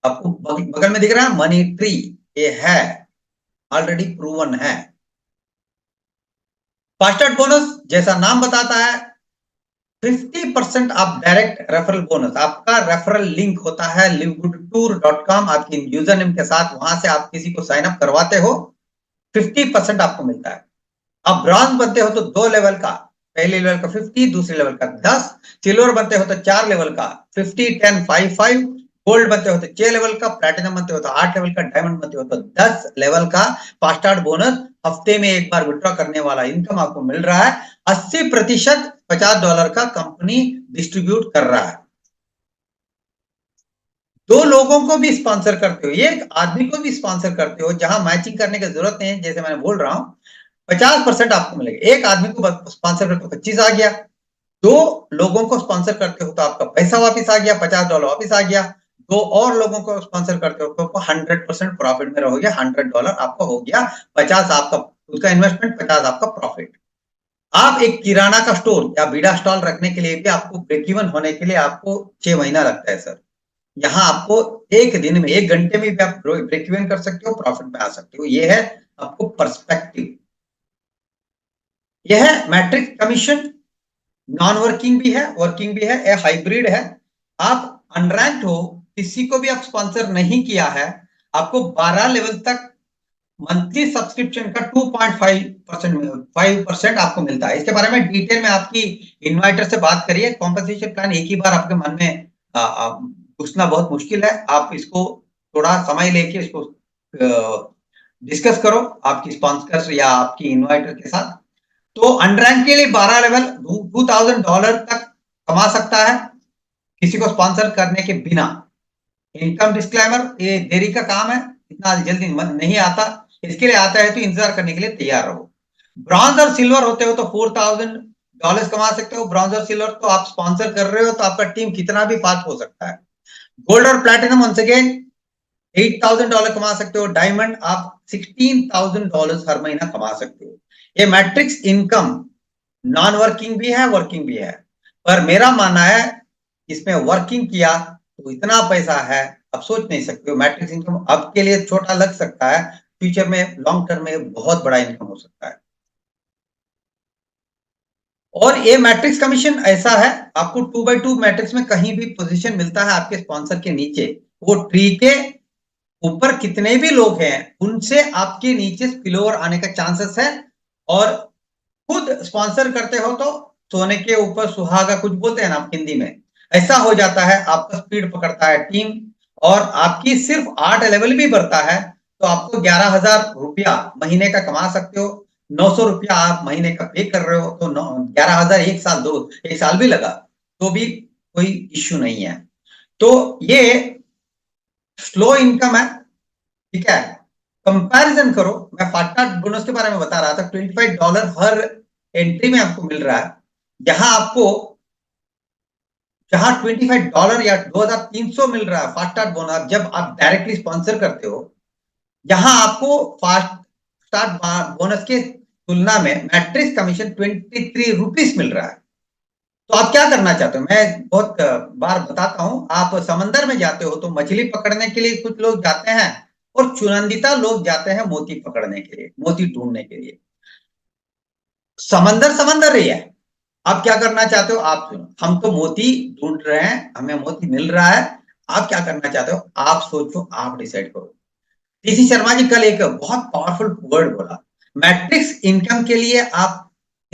आपको बगल में दिख रहा है मनी ट्री, ये है ऑलरेडी प्रूवन है। फास्ट स्टार्ट बोनस जैसा नाम बताता है, 50% आप डायरेक्ट रेफरल बोनस, आपका रेफरल लिंक होता है livegoodtour.com, आपकी यूजर नेम के साथ, वहां से आप किसी को साइन अप करवाते हो, 50% आपको मिलता है। आप ब्रॉन्ज बनते हो तो 2 लेवल का, पहले लेवल का 50, दूसरे लेवल का 10, सिल्वर बनते हो तो 4 लेवल का 50, 10, 5, 5, गोल्ड बनते हो तो 6 लेवल का, प्लैटिनम बनते हो तो 8 लेवल का, डायमंड बनते हो तो 10 लेवल का फास्ट स्टार्ट बोनस, हफ्ते में एक बार विड्रॉ करने वाला इनकम आपको मिल रहा है। 80% $50 का कंपनी डिस्ट्रीब्यूट कर रहा है। 2 लोगों को भी स्पॉन्सर करते हो, एक आदमी को भी स्पॉन्सर करते हो, जहां मैचिंग करने की जरूरत नहीं है, जैसे मैंने बोल रहा हूं 50% आपको मिलेगा। एक आदमी को स्पॉन्सर करते हो 25 आ गया, 2 लोगों को स्पॉन्सर करते हो तो आपका पैसा वापस आ गया, $50 वापस आ गया। 2 और लोगों को स्पॉन्सर करते हो तो आपको 100% प्रॉफिट में रहोगे, $100 आपका हो गया, 50 आपका उसका इन्वेस्टमेंट, 50 आपका प्रॉफिट। आप एक किराना का स्टोर या बीड़ा स्टॉल रखने के लिए भी आपको ब्रेक इवन होने के लिए आपको 6 महीना लगता है सर। यहाँ आपको एक दिन में, 1 घंटे में भी आप ब्रेक इवन कर सकते हो, प्रॉफिट में आ सकते हो। ये है आपको पर्सपेक्टिव। यह है मैट्रिक्स कमीशन, नॉन वर्किंग भी है, वर्किंग भी है, ये हाइब्रिड है। आप अनरैंक्ड हो, किसी को भी आप स्पॉन्सर नहीं किया है, आपको 12 लेवल तक मंथली सब्सक्रिप्शन का 2.5% आपको मिलता है। इसके बारे में डिटेल में आपकी इन्वाइटर से बात करिए। कॉम्पनसेशन प्लान एक ही बार आपके मन में घुसना बहुत मुश्किल है, आप इसको थोड़ा समय लेके इसको डिस्कस करो आपकी स्पॉन्सर या आपकी इन्वाइटर के साथ। तो अनरैंक के लिए 12 लेवल $2,000 तक कमा सकता है किसी को स्पॉन्सर करने के बिना। इनकम डिस्क्लेमर, ये देरी का काम है, इतना जल्दी नहीं आता, इसके लिए आता है तो इंतजार करने के लिए तैयार रहो। ब्रॉन्ज और सिल्वर होते हो तो $4,000 कमा सकते हो। ब्रॉन्ज और सिल्वर तो आप स्पॉन्सर कर रहे हो तो आपका टीम कितना भी फास्ट हो सकता है। गोल्ड और प्लैटिनम वंस अगेन $8,000 कमा सकते हो। डायमंड आप $16,000 हर महीना कमा सकते हो। ये मैट्रिक्स इनकम नॉन वर्किंग भी है, वर्किंग भी है, पर मेरा मानना है इसमें वर्किंग किया तो इतना पैसा है आप सोच नहीं सकते हो। मैट्रिक्स इनकम अब के लिए छोटा लग सकता है, फ्यूचर में लॉन्ग टर्म में बहुत बड़ा इनकम हो सकता है। और ये मैट्रिक्स कमीशन ऐसा है, आपको 2x2 मैट्रिक्स में कहीं भी पोजीशन मिलता है आपके स्पॉन्सर के नीचे, वो ट्री के ऊपर कितने भी लोग हैं उनसे आपके नीचे स्पिलओवर आने का चांसेस है। और खुद स्पॉन्सर करते हो तो सोने के ऊपर सुहागा कुछ बोलते हैं ना आप हिंदी में, ऐसा हो जाता है, आपका स्पीड पकड़ता है टीम, और आपकी सिर्फ 8 लेवल भी बढ़ता है तो आपको 11,000 रुपया महीने का कमा सकते हो। 900 रुपया आप महीने का पे कर रहे हो तो 11,000 एक साल भी लगा तो भी कोई इश्यू नहीं है। तो ये स्लो इनकम है, ठीक है। कंपैरिजन करो, मैं फास्टा बोनस के बारे में बता रहा था, $25 हर एंट्री में आपको मिल रहा है। जहां आपको जहां $25 या 2,300 मिल रहा है फास्ट बोनस जब आप डायरेक्टली स्पॉन्सर करते हो, जहां आपको फास्ट स्टार्ट बोनस के तुलना में मैट्रिक्स कमीशन 23 रुपीस मिल रहा है। तो आप क्या करना चाहते हो, मैं बहुत बार बताता हूं, आप समंदर में जाते हो तो मछली पकड़ने के लिए कुछ लोग जाते हैं, और चुनिंदा लोग जाते हैं मोती पकड़ने के लिए, मोती ढूंढने के लिए। समंदर समंदर ही है। आप क्या करना चाहते हो, आप सुनो, हम तो मोती ढूंढ रहे हैं, हमें मोती मिल रहा है, आप क्या करना चाहते हो, आप सोचो, आप डिसाइड करो। टीसी शर्मा जी कल एक बहुत पावरफुल वर्ड बोला, मैट्रिक्स इनकम के लिए आप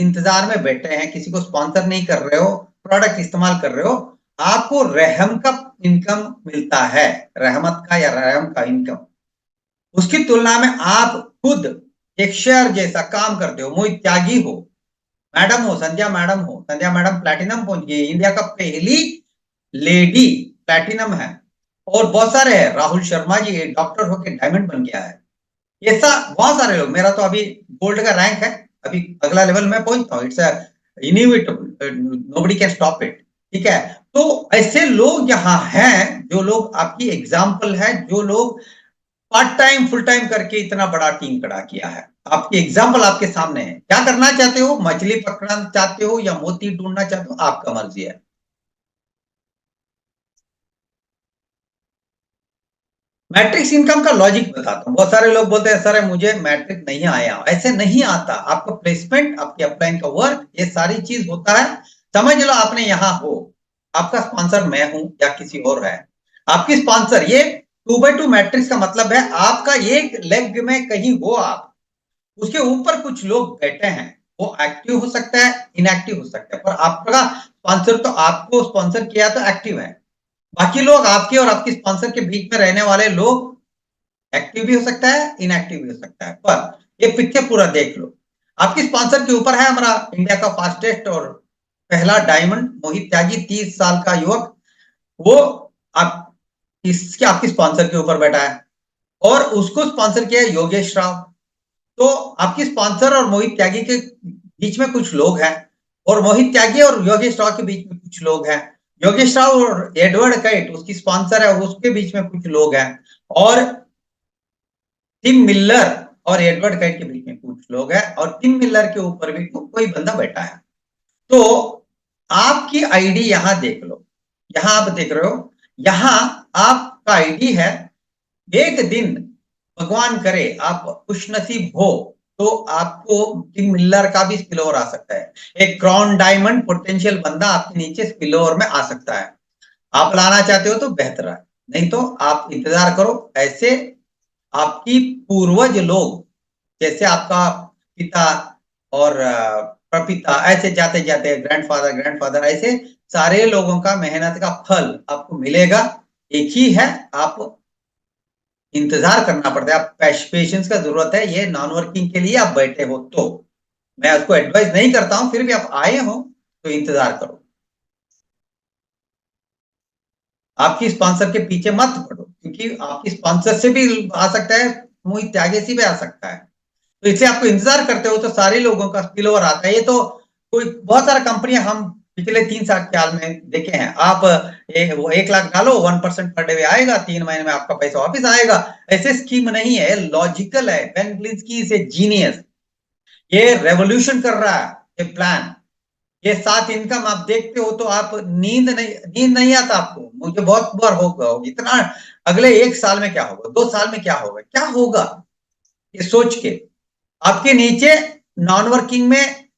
इंतजार में बैठे हैं, किसी को स्पॉन्सर नहीं कर रहे हो, प्रोडक्ट इस्तेमाल कर रहे हो, आपको रहम का इनकम मिलता है, रहमत का या रहम का इनकम। उसकी तुलना में आप खुद एक शेयर जैसा काम करते हो, मोहित त्यागी हो, मैडम हो, संध्या मैडम प्लैटिनम पहुंच गई, इंडिया का पहली लेडी प्लैटिनम है, और बहुत सारे हैं, राहुल शर्मा जी डॉक्टर होके डायमंड बन गया है। ऐसा बहुत सारे लोग, मेरा तो अभी गोल्ड का रैंक है, अभी अगला लेवल में पहुंचता हूँ, it's inevitable, nobody can stop it, ठीक है। तो ऐसे लोग यहाँ हैं, जो लोग आपकी एग्जाम्पल है, जो लोग पार्ट टाइम फुल टाइम करके इतना बड़ा टीम खड़ा किया है। आपकी एग्जाम्पल आपके सामने है, क्या करना चाहते हो, मछली पकड़ना चाहते हो या मोती ढूंढना चाहते हो, आपका मर्जी है। मैट्रिक्स इनकम का लॉजिक बताता हूं, बहुत सारे लोग बोलते हैं सर मुझे मैट्रिक नहीं आया, ऐसे नहीं आता, आपका प्लेसमेंट, आपके अपलाइन का वर्क, ये सारी चीज होता है। समझ लो आपने यहाँ हो, आपका स्पॉन्सर मैं हूं या किसी और है, आपकी स्पॉन्सर, ये 2x2 मैट्रिक्स का मतलब है आपका एक लेग में कहीं हो आप, उसके ऊपर कुछ लोग बैठे हैं, वो एक्टिव हो सकता है, इनएक्टिव हो सकता है, पर आपका स्पॉन्सर तो आपको स्पॉन्सर किया तो एक्टिव है। बाकी लोग आपके और आपके स्पॉन्सर के बीच में रहने वाले लोग एक्टिव भी हो सकता है, इनएक्टिव भी हो सकता है, पर ये पिक्चर पूरा देख लो। आपकी स्पॉन्सर के ऊपर है हमारा इंडिया का फास्टेस्ट और पहला डायमंड मोहित त्यागी, 30 साल का युवक, वो आप इसके आपकी स्पॉन्सर के ऊपर बैठा है, और उसको स्पॉन्सर किया है योगेश राव। तो आपकी स्पॉन्सर और मोहित त्यागी के बीच में कुछ लोग हैं, और मोहित त्यागी और योगेश राव के बीच में कुछ लोग हैं, योगेश राव और एडवर्ड कैट उसकी स्पॉन्सर है, उसके बीच में कुछ लोग हैं, और टिम मिलर और एडवर्ड कैट के बीच में कुछ लोग हैं, और टिम मिलर के ऊपर भी कोई बंदा बैठा है। तो आपकी आईडी यहां देख लो, यहां आप देख रहे हो, यहां आपका आईडी है। एक दिन भगवान करे आप खुश नसीब हो तो आपको टिम मिलर का भी स्पिलओवर आ सकता है, एक क्राउन डायमंड पोटेंशियल बंदा आपके नीचे स्पिलओवर में आ सकता है। आप लाना चाहते हो तो बेहतर है, नहीं तो आप इंतजार करो। ऐसे आपकी पूर्वज लोग, जैसे आपका पिता और प्रपिता, ऐसे जाते जाते ग्रैंडफादर, ऐसे सारे लोगों का मेहनत का फल आपको मिलेगा। एक ही है, आप इंतजार करना पड़ता है, आप पेशेंस का जरूरत है, ये नॉन वर्किंग के लिए आप बैठे हो तो मैं उसको एडवाइस नहीं करता हूं, फिर भी आप आए हो तो इंतजार करो। आपकी स्पॉन्सर के पीछे मत पड़ो, क्योंकि आपकी स्पॉन्सर से भी आ सकता है, मोहित त्यागी से भी आ सकता है, तो इसलिए आपको इंतजार करते हो तो सारे लोगों का स्पिल ओवर आता है। ये तो कोई बहुत सारा कंपनियां हम पिछले 3 साल में देखे हैं, आप वो 1 लाख डालो, 1% पर डे आएगा, 3 महीने में आपका पैसा वापिस आएगा। ऐसे स्कीम नहीं है, लॉजिकल है, Ben Glinsky is a genius, ये रेवोल्यूशन कर रहा है ये प्लान। ये 7 इनकम आप देखते हो तो आप नींद नहीं आता आपको, मुझे बहुत बार होगा इतना, अगले 1 साल में क्या होगा, 2 साल में क्या होगा, क्या होगा, ये सोच के आपके नीचे नॉन वर्किंग में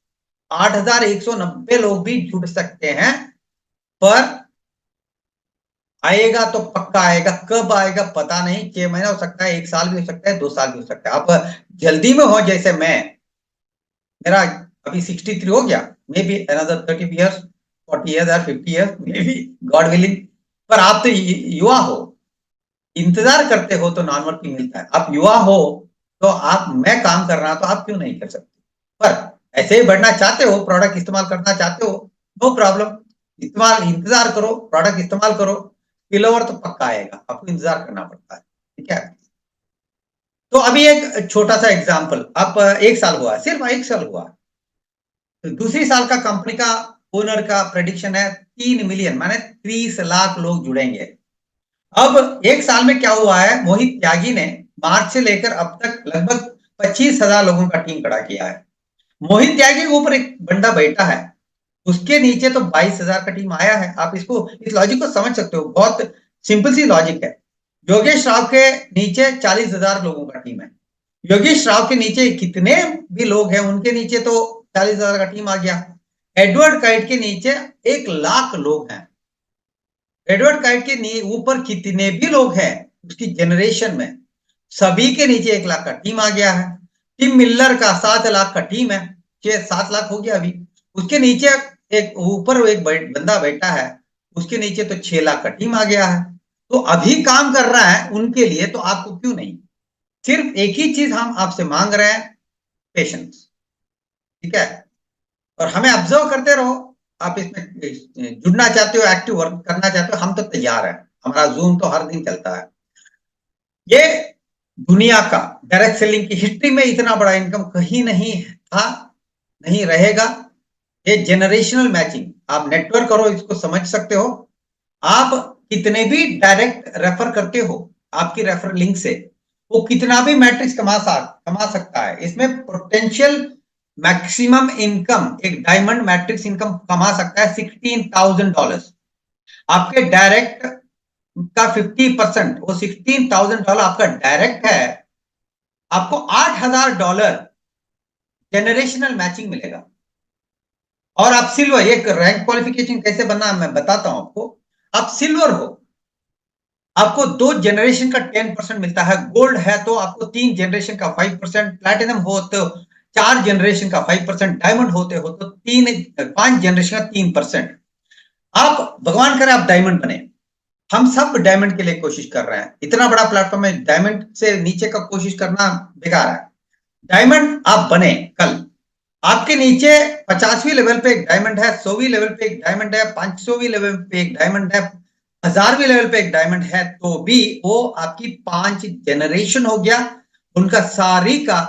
8,190 लोग भी जुड़ सकते हैं, पर आएगा तो पक्का आएगा, कब आएगा पता नहीं, 6 महीना हो सकता है, 1 साल भी हो सकता है, 2 साल भी हो सकता है। आप जल्दी में हो, जैसे मैं, मेरा अभी 63 हो गया, may be another 30 years, 40 years और 50 years may be, God willing. पर आप तो युवा हो, इंतजार करते हो तो नॉन वर्किंग मिलता है। आप युवा हो तो आप, मैं काम कर रहा तो आप क्यों नहीं कर सकते? पर ऐसे ही बढ़ना चाहते हो, प्रोडक्ट इस्तेमाल करना चाहते हो, नो प्रॉब्लम, इस्तेमाल इंतजार करो, प्रोडक्ट इस्तेमाल करो, स्पिल ओवर तो पक्का आएगा, आपको इंतजार करना पड़ता है, ठीक है। तो अभी एक छोटा सा एग्जांपल, अब 1 साल हुआ, सिर्फ 1 साल हुआ, तो दूसरी साल का कंपनी का ओनर का प्रेडिक्शन है 3 मिलियन, माने 30 लाख लोग जुड़ेंगे। अब 1 साल में क्या हुआ है, मोहित त्यागी ने मार्च से लेकर अब तक लगभग 25,000 लोगों का टीम खड़ा किया है। मोहित त्यागी के ऊपर एक बंदा बैठा है, उसके नीचे तो 22,000 का टीम आया है। आप इसको, इस लॉजिक को समझ सकते हो, बहुत सिंपल सी लॉजिक है। योगेश राव के नीचे 40,000 लोगों का टीम है, योगेश राव के नीचे कितने भी लोग हैं, उनके नीचे तो 40,000 का टीम आ गया। एडवर्ड काइट के नीचे 1 लाख लोग हैं, एडवर्ड काइट के ऊपर कितने भी लोग हैं उसकी जनरेशन में, सभी के नीचे 1 लाख का टीम आ गया है। टिम मिलर का 7 लाख का टीम है, 6-7 लाख हो गया अभी। उसके नीचे एक ऊपर एक बंदा बैठा है, उसके नीचे तो 6 लाख का टीम आ गया है। तो अभी काम कर रहा है उनके लिए, तो आपको क्यों नहीं? सिर्फ एक ही चीज हम आपसे मांग रहे हैं, पेशेंस, ठीक है। और हमें ऑब्जर्व करते रहो। आप इसमें जुड़ना चाहते हो, एक्टिव वर्क करना चाहते हो, हम तो तैयार है, हमारा जूम तो हर दिन चलता है। ये दुनिया का डायरेक्ट सेलिंग की हिस्ट्री में इतना बड़ा इनकम कहीं नहीं था, नहीं रहेगा। ये जनरेशनल मैचिंग, आप नेटवर्क करो, इसको समझ सकते हो। आप कितने भी डायरेक्ट रेफर करते हो, आपकी रेफर लिंक से वो कितना भी मैट्रिक्स कमा सकता है। इसमें पोटेंशियल मैक्सिमम इनकम, एक डायमंड मैट्रिक्स इनकम कमा सकता है $16,000। आपके डायरेक्ट का 50%, वो $16,000 आपका डायरेक्ट है, आपको $8,000 जनरेशनल मैचिंग मिलेगा। और आप सिल्वर, एक रैंक क्वालिफिकेशन कैसे बनना है मैं बताता हूं आपको। आप सिल्वर हो, आपको 2 जनरेशन का 10% मिलता है, गोल्ड है तो आपको 3 जनरेशन का 5%, प्लैटिनम हो तो 4 जनरेशन का 5%, डायमंड होते हो तो 5 जनरेशन का 3%। आप भगवान करे आप डायमंड बने, हम सब डायमंड के लिए कोशिश कर रहे हैं, इतना बड़ा प्लेटफॉर्म है, डायमंड से नीचे का कोशिश करना बेकार है। डायमंड आप बने कल, आपके नीचे 50वीं लेवल पे एक डायमंड है, 100वीं लेवल पे एक डायमंड है, 500वीं लेवल पे एक डायमंड है, 1000वीं लेवल पे एक डायमंड है, तो भी वो आपकी 5 जनरेशन हो गया, उनका सारी का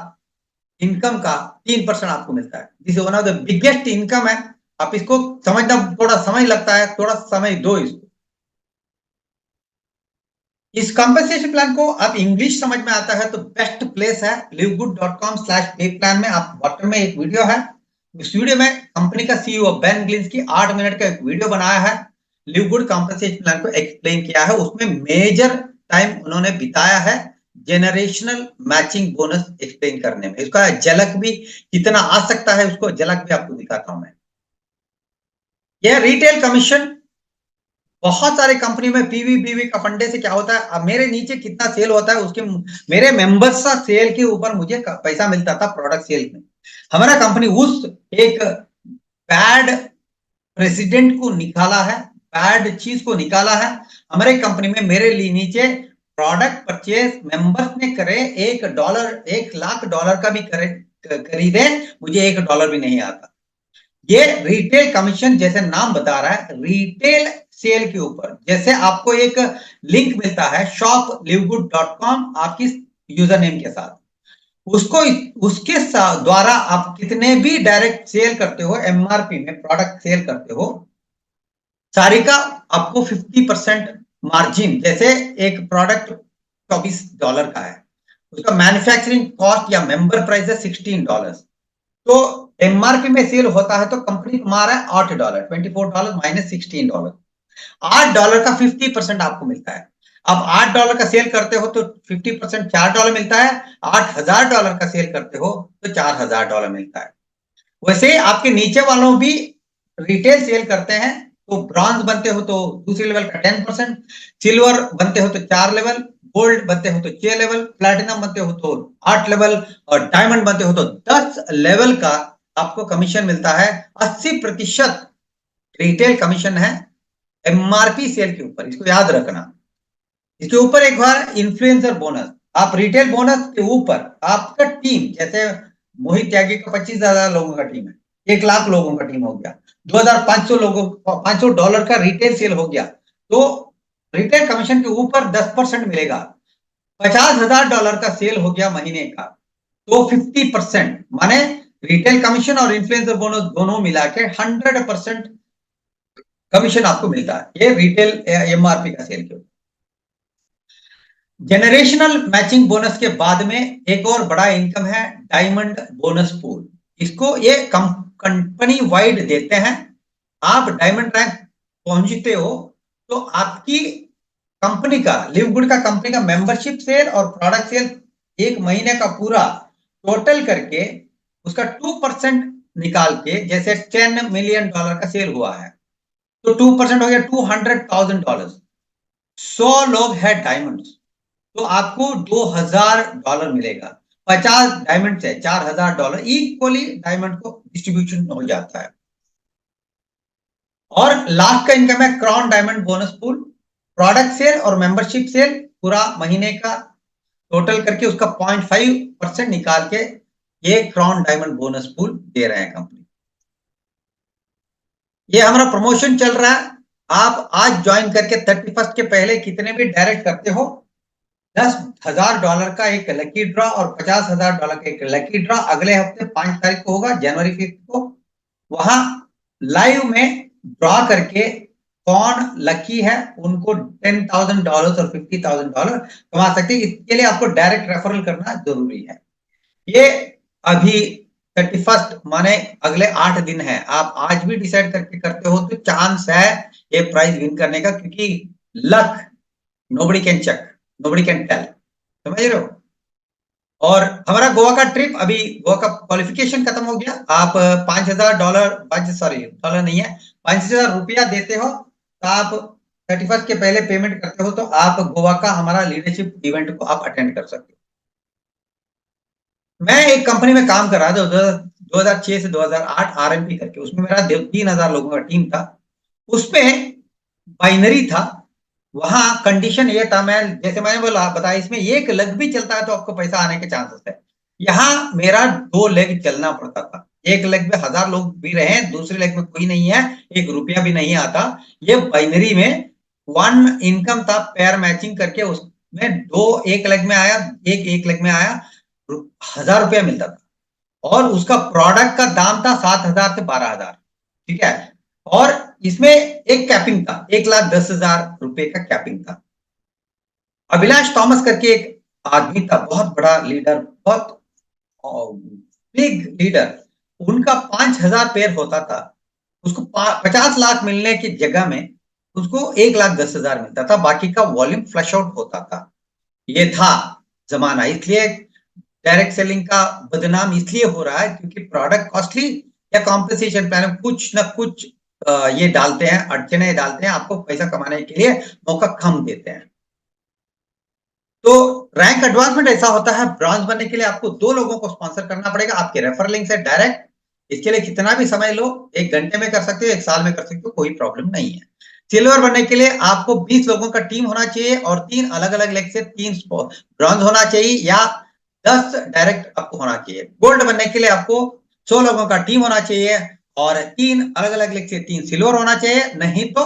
इनकम का 3% आपको मिलता है। This is one of the biggest income है। आप इसको समझना थोड़ा समय लगता है, थोड़ा समय दो इसको। इस कंपनसेशन प्लान को आप इंग्लिश समझ में आता है तो बेस्ट प्लेस है livegood.com/pay प्लान में। आप बॉटम में एक वीडियो है, उस वीडियो में कंपनी का सीईओ बेन ग्लिंस की 8 मिनट का एक वीडियो बनाया है, लिव गुड कंपनसेशन प्लान को एक्सप्लेन किया है। उसमें मेजर टाइम उन्होंने बिताया है जनरेशनल मैचिंग बोनस एक्सप्लेन करने में। इसका झलक भी कितना आ सकता है, उसको झलक भी आपको दिखाता हूं मैं। यह रिटेल कमीशन, बहुत सारे कंपनी में पीवी का फंडे से क्या होता है, अब मेरे नीचे कितना सेल होता है उसके, मेरे मेंबर्स का सेल के ऊपर मुझे पैसा मिलता था प्रोडक्ट सेल में। हमारा कंपनी उस एक बैड प्रेसिडेंट को निकाला है, बैड चीज को निकाला है। हमारे कंपनी में मेरे लिए नीचे प्रोडक्ट परचेज मेंबर्स ने करे $1, $1,00,000 का भी करे खरीदे, मुझे $1 भी नहीं आता। ये रिटेल कमीशन जैसे नाम बता रहा है, रिटेल सेल के ऊपर। जैसे आपको एक लिंक मिलता है shoplivegood.com आपकी यूजर नेम के साथ, उसको उसके द्वारा आप कितने भी डायरेक्ट सेल करते हो, एमआरपी में प्रोडक्ट सेल करते हो, सारी का आपको 50% मार्जिन। जैसे एक प्रोडक्ट $24 का है, उसका मैन्युफैक्चरिंग कॉस्ट या मेंबर प्राइस है $16, तो एमआरपी में सेल होता है तो कंपनी कमा रहा है $8, $24 माइनस $16, $8 का 50% आपको मिलता है। अब $8 का सेल करते हो तो 50% $4 मिलता है, $8,000 का सेल करते हो तो $4,000 मिलता है। वैसे आपके नीचे वालों भी रिटेल सेल करते हैं, तो ब्रॉन्ज बनते हो तो दूसरे लेवल का 10%, सिल्वर बनते हो तो 4 लेवल, गोल्ड बनते हो तो 6 लेवल, प्लैटिनम बनते हो तो 8 लेवल, और डायमंड बनते हो तो 10 लेवल का आपको कमीशन मिलता है। 80% रिटेल कमीशन है एमआरपी सेल के ऊपर, इसको याद रखना। इसके ऊपर एक बार इन्फ्लुएंसर बोनस, आप रिटेल बोनस के ऊपर आपका टीम, जैसे मोहित त्यागी का 25,000 लोगों का टीम है, 1 लाख लोगों का टीम हो गया, 2,500 लोगों, $500 का रिटेल सेल हो गया, तो रिटेल कमीशन के ऊपर 10% मिलेगा। $50,000 का सेल हो गया महीने का, तो 50%, माने रिटेल कमीशन और इन्फ्लुएंसर बोनस दोनों मिला के 100% कमीशन आपको मिलता है, ये रिटेल एमआरपी का सेल के ऊपर। जनरेशनल मैचिंग बोनस के बाद में एक और बड़ा इनकम है डायमंड बोनस पूल। इसको ये कंपनी वाइड देते हैं। आप डायमंड रैंक पहुंचते हो तो आपकी कंपनी का, लिवगुड का कंपनी का मेंबरशिप सेल और प्रोडक्ट सेल एक महीने का पूरा टोटल करके उसका 2% निकाल के, जैसे $10 मिलियन का सेल हुआ है तो 2% हो गया $200,000। 100 लोग है डायमंड तो आपको $2,000 मिलेगा। 50 डायमंड से $4,000 इक्वली डायमंड को डिस्ट्रीब्यूशन हो जाता है। और लास्ट का इनकम है crown diamond bonus pool, product sale और मेंबरशिप सेल पूरा महीने का टोटल करके उसका 0.5% निकाल के ये क्राउन डायमंड बोनस पूल दे रहे हैं कंपनी। ये हमारा प्रमोशन चल रहा है। आप आज ज्वाइन करके 31 के पहले कितने भी डायरेक्ट करते हो, $10,000 का एक लकी ड्रॉ और $50,000 का एक लकी ड्रॉ अगले हफ्ते 5 तारीख को होगा, जनवरी 5 को। वहां लाइव में ड्रॉ करके कौन लकी है उनको $10,000 और $50,000 कमा सकते हैं। इसके लिए आपको डायरेक्ट रेफरल करना जरूरी है। ये अभी 31 माने अगले 8 दिन है। आप आज भी डिसाइड करके करते हो तो चांस है ये प्राइज विन करने का, क्योंकि luck nobody can check, nobody can tell, समझ रहे हो। और हमारा गोवा का ट्रिप, अभी गोवा का क्वालिफिकेशन खत्म हो गया। आप $5,000 सॉरी डॉलर नहीं है, ₹5,000 देते हो तो आप 31 के पहले पेमेंट करते हो तो आप गोवा का हमारा लीडरशिप इवेंट को आप अटेंड कर सकते हो। मैं एक कंपनी में काम कर रहा था 2006 से 2008 आरएमपी करके, उसमें मेरा 3,000 लोगों का टीम था। उसमें बाइनरी था। वहां कंडीशन ये था, मैं जैसे मैंने बोला बताया, इसमें एक लेग भी चलता है तो आपको पैसा आने के चांसेस है। यहाँ मेरा 2 लेग चलना पड़ता था। एक लेग में 1,000 लोग भी रहे, दूसरे लेग में कोई नहीं है, ₹1 भी नहीं आता। ये बाइनरी में 1 इनकम था पेयर मैचिंग करके, उसमें 2 एक लेग में आया, एक लेग में आया, ₹1,000 मिलता था। और उसका प्रोडक्ट का दाम था 7,000 से 12,000, ठीक है। और इसमें एक कैपिंग था, ₹1,10,000 का कैपिंग था। अभिलाष थॉमस करके एक आदमी था, बहुत बड़ा लीडर, बहुत बिग लीडर। उनका 5,000 पेयर होता था, उसको 50 लाख मिलने की जगह में उसको 1,10,000 मिलता था, बाकी का वॉल्यूम फ्लश आउट होता था। ये था जमाना। इसलिए डायरेक्ट सेलिंग का बदनाम इसलिए हो रहा है क्योंकि प्रोडक्ट कॉस्टली या कॉम्पेंसेशन प्लान कुछ ना कुछ ये डालते हैं, अड़चने डालते हैं, आपको पैसा कमाने के लिए मौका कम देते हैं। तो रैंक एडवांसमेंट ऐसा होता है, ब्रॉन्ज बनने के लिए आपको 2 लोगों को स्पॉन्सर करना पड़ेगा आपके रेफर लिंक से डायरेक्ट। इसके लिए कितना भी समय लो, 1 घंटे में कर सकते हो, 1 साल में कर सकते हो, कोई प्रॉब्लम नहीं है। सिल्वर बनने के लिए आपको 20 लोगों का टीम होना चाहिए और 3 अलग अलग लेग से 3 ब्रॉन्ज होना चाहिए या 10 डायरेक्ट आपको होना चाहिए। गोल्ड बनने के लिए आपको 100 लोगों का टीम होना चाहिए और 3 अलग अलग लेग से 3 सिल्वर होना चाहिए, नहीं तो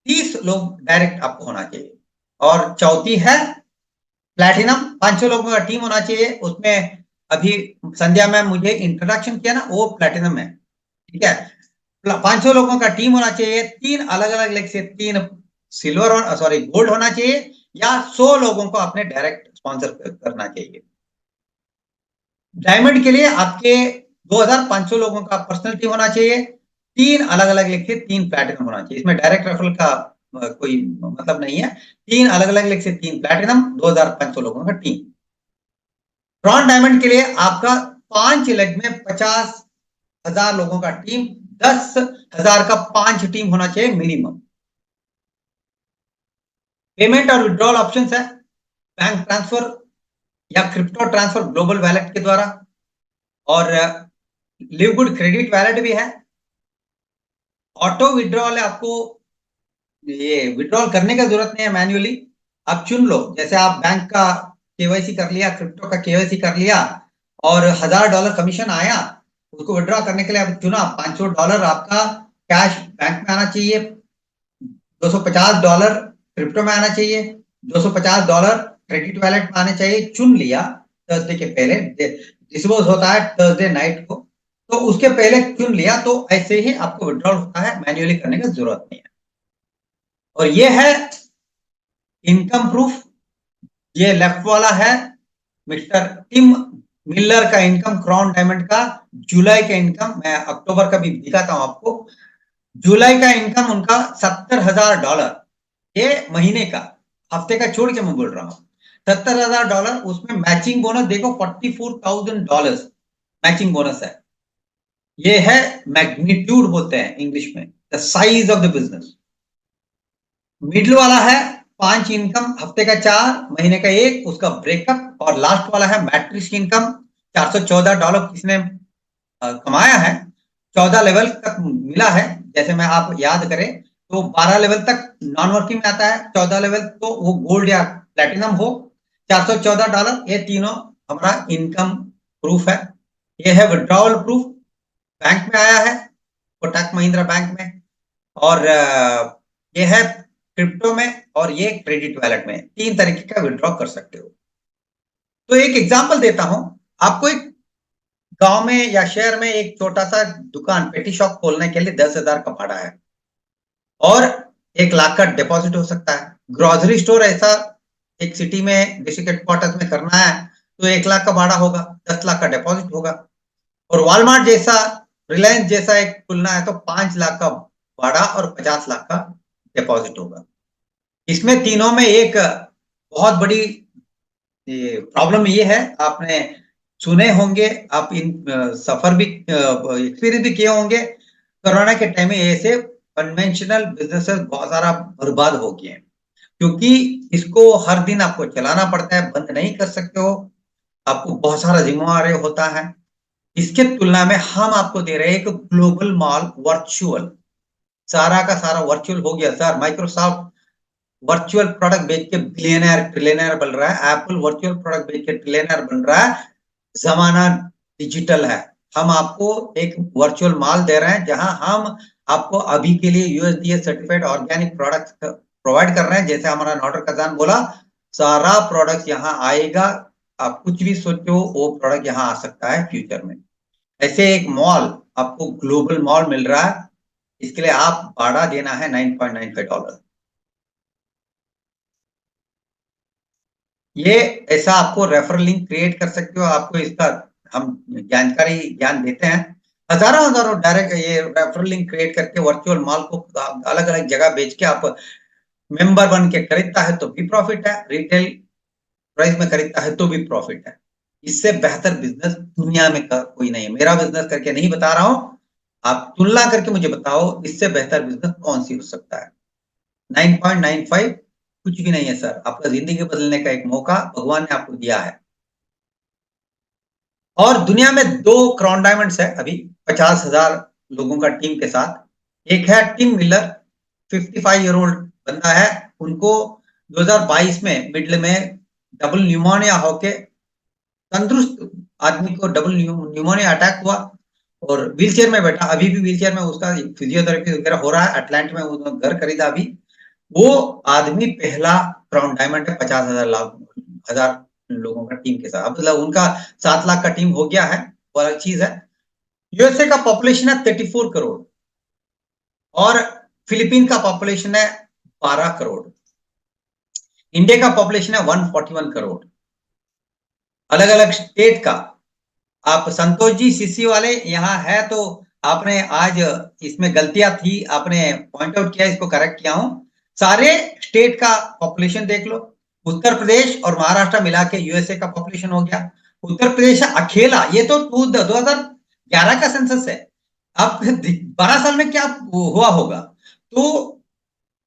30 लोग डायरेक्ट आपको होना चाहिए। और चौथी है प्लैटिनम, 500 लोगों का टीम होना चाहिए। उसमें अभी संध्या मैम मुझे इंट्रोडक्शन किया ना, वो प्लैटिनम है, ठीक है। 500 लोगों का टीम होना चाहिए, 3 अलग अलग लेग से 3 सिल्वर सॉरी गोल्ड होना चाहिए या 100 लोगों को आपने डायरेक्ट स्पॉन्सर करना चाहिए। डायमंड के लिए आपके 2,500 लोगों का पर्सनल टीम होना चाहिए, 3 अलग अलग लेग से 3 प्लैटिनम होना चाहिए। इसमें डायरेक्ट रेफरल का कोई मतलब नहीं है। 3 अलग अलग लेग से 3 प्लैटिनम, 2,500 लोगों का टीम। ब्रॉन्ज डायमंड के लिए आपका 5 लेग में 50,000 लोगों का टीम, 10,000 का 5 टीम होना चाहिए मिनिमम। पेमेंट और विड्रॉल ऑप्शंस है, बैंक ट्रांसफर या क्रिप्टो ट्रांसफर ग्लोबल वैलेट के द्वारा, और लिवगुड क्रेडिट वैलेट भी है, ऑटो विड्रॉल है, आपको ये विड्रॉल करने का जरूरत नहीं है मैन्युअली, आप चुन लो। जैसे आप बैंक का केवाईसी कर लिया, क्रिप्टो का केवाईसी कर लिया और $1000 कमीशन आया, उसको विड्रॉ करने के लिए आप चुना $500 आपका कैश बैंक में आना चाहिए, $250 क्रिप्टो में आना चाहिए, $250 क्रेडिट वॉलेट में आने चाहिए, चुन लिया। थर्सडे के पहले डिस्पोज होता है थर्सडे नाइट को, तो उसके पहले चुन लिया, तो ऐसे ही आपको विड्रॉल होता है, मैन्युअली करने की जरूरत नहीं है। और ये है इनकम प्रूफ। ये लेफ्ट वाला है मिस्टर टिम मिलर का इनकम, क्राउन डायमंड का जुलाई का इनकम। मैं अक्टूबर का भी दिखाता हूं आपको। जुलाई का इनकम उनका $70,000, ये महीने का, हफ्ते का छोड़ के मैं बोल रहा हूं। $70,000, उसमें मैचिंग बोनस देखो $44,000 मैचिंग बोनस है। ये है मैग्नीट्यूड बोलते हैं इंग्लिश में, the size of the business. Middle वाला है 5 इनकम, हफ्ते का 4, महीने का 1, उसका ब्रेकअप। और लास्ट वाला है मैट्रिक्स इनकम, $414 किसने कमाया है, 14 लेवल तक मिला है। जैसे मैं आप याद करें तो 12 लेवल तक नॉन वर्किंग में आता है, 14 लेवल तो वो गोल्ड या प्लेटिनम हो। $414, ये तीनों हमारा इनकम प्रूफ है। ये है विड्रॉवल प्रूफ, बैंक में आया है, कोटक महिंद्रा बैंक में। और ये है क्रिप्टो में, और ये क्रेडिट वॉलेट में। 3 तरीके का विड्रॉ कर सकते हो। तो एक एग्जांपल देता हूं आपको। एक गांव में या शहर में एक छोटा सा दुकान, पेटी शॉप खोलने के लिए 10,000 का भाड़ा है और 1 लाख का डिपॉजिट हो सकता है। ग्रोसरी स्टोर ऐसा एक सिटी में, डिस्ट्रिक्ट हेडक्वार्टर्स में करना है तो 1 लाख का भाड़ा होगा, 10 लाख का डिपॉजिट होगा। और वॉलमार्ट जैसा, रिलायंस जैसा एक खुलना है तो 5 लाख का भाड़ा और 50 लाख का डिपॉजिट होगा। इसमें तीनों में एक बहुत बड़ी प्रॉब्लम ये है, आपने सुने होंगे, आप इन सफर भी एक्सपीरियंस भी किए होंगे। कोरोना के टाइम में ऐसे कन्वेंशनल बिजनेसेस बहुत सारा बर्बाद हो गए हैं, क्योंकि इसको हर दिन आपको चलाना पड़ता है, बंद नहीं कर सकते हो, आपको बहुत सारा जिम्मेवारी होता है। इसके तुलना में हम आपको दे रहे हैं एक ग्लोबल मॉल, वर्चुअल, सारा का सारा वर्चुअल हो गया सर। माइक्रोसॉफ्ट वर्चुअल प्रोडक्ट बेच के बिलियनर ट्रिलियनर बन रहा है, एप्पल वर्चुअल प्रोडक्ट बेच के ट्रिलियनर बन रहा है। जमाना डिजिटल है। हम आपको एक वर्चुअल मॉल दे रहे हैं जहां हम आपको अभी के लिए USDA certified organic products provide कर रहे हैं। जैसे हमारा नॉटर खजान बोला, सारा प्रोडक्ट यहाँ आएगा, आप कुछ भी सोचो वो प्रोडक्ट यहाँ आ सकता है फ्यूचर में। ऐसे एक मॉल आपको ग्लोबल मॉल मिल रहा है, इसके लिए आप भाड़ा देना है $9.95। ये ऐसा आपको रेफरल लिंक क्रिएट कर सकते हो, आपको इसका हम ज्ञान देते हैं। हजारों हजारों डायरेक्ट ये रेफरल लिंक क्रिएट करके वर्चुअल मॉल को अलग अलग जगह बेच के आप मेंबर बन के खरीदता है तो भी प्रॉफिट है, रिटेल प्राइस में खरीदता है तो भी प्रॉफिट है। इससे बेहतर बिजनेस दुनिया में कोई नहीं है। मेरा बिजनेस करके नहीं बता रहा हूं, आप तुलना करके मुझे बताओ इससे बेहतर बिजनेस कौन सी हो सकता है। 9.95 कुछ भी नहीं है सर, आपका जिंदगी बदलने का एक मौका भगवान ने आपको दिया है। और दुनिया में 2 क्राउन डायमंड्स है अभी 50,000 लोगों का टीम के साथ। एक है टिम मिलर, 55 ईयर ओल्ड बंदा है। उनको 2022 में मिडल में डबल न्यूमोनिया होके, तंदुरुस्त आदमी को डबल न्यूमोनिया अटैक हुआ और व्हील चेयर में बैठा, अभी भी व्हील चेयर में उसका फिजियोथेरेपी वगैरह हो रहा है। अटलांट में उन्होंने घर खरीदा अभी। वो आदमी पहला क्राउन डायमंड है 50,000 लोगों का टीम के साथ। मतलब उनका 7 लाख का टीम हो गया है, वो अलग चीज है। यूएसए का पॉपुलेशन है 34 करोड़ और फिलीपीन का पॉपुलेशन है 12 करोड़। इंडिया का पॉपुलेशन है 141 करोड़। अलग अलग स्टेट का, आप संतोष जी सीसी वाले यहाँ है तो आपने आज इसमें गलतियां थी, आपने पॉइंट आउट किया, इसको करेक्ट किया हूं। सारे स्टेट का पॉपुलेशन देख लो, उत्तर प्रदेश और महाराष्ट्र मिला के यूएसए का पॉपुलेशन हो गया। उत्तर प्रदेश अकेला, ये तो 2011 का सेंसस है, अब 12 साल में क्या हुआ होगा। तो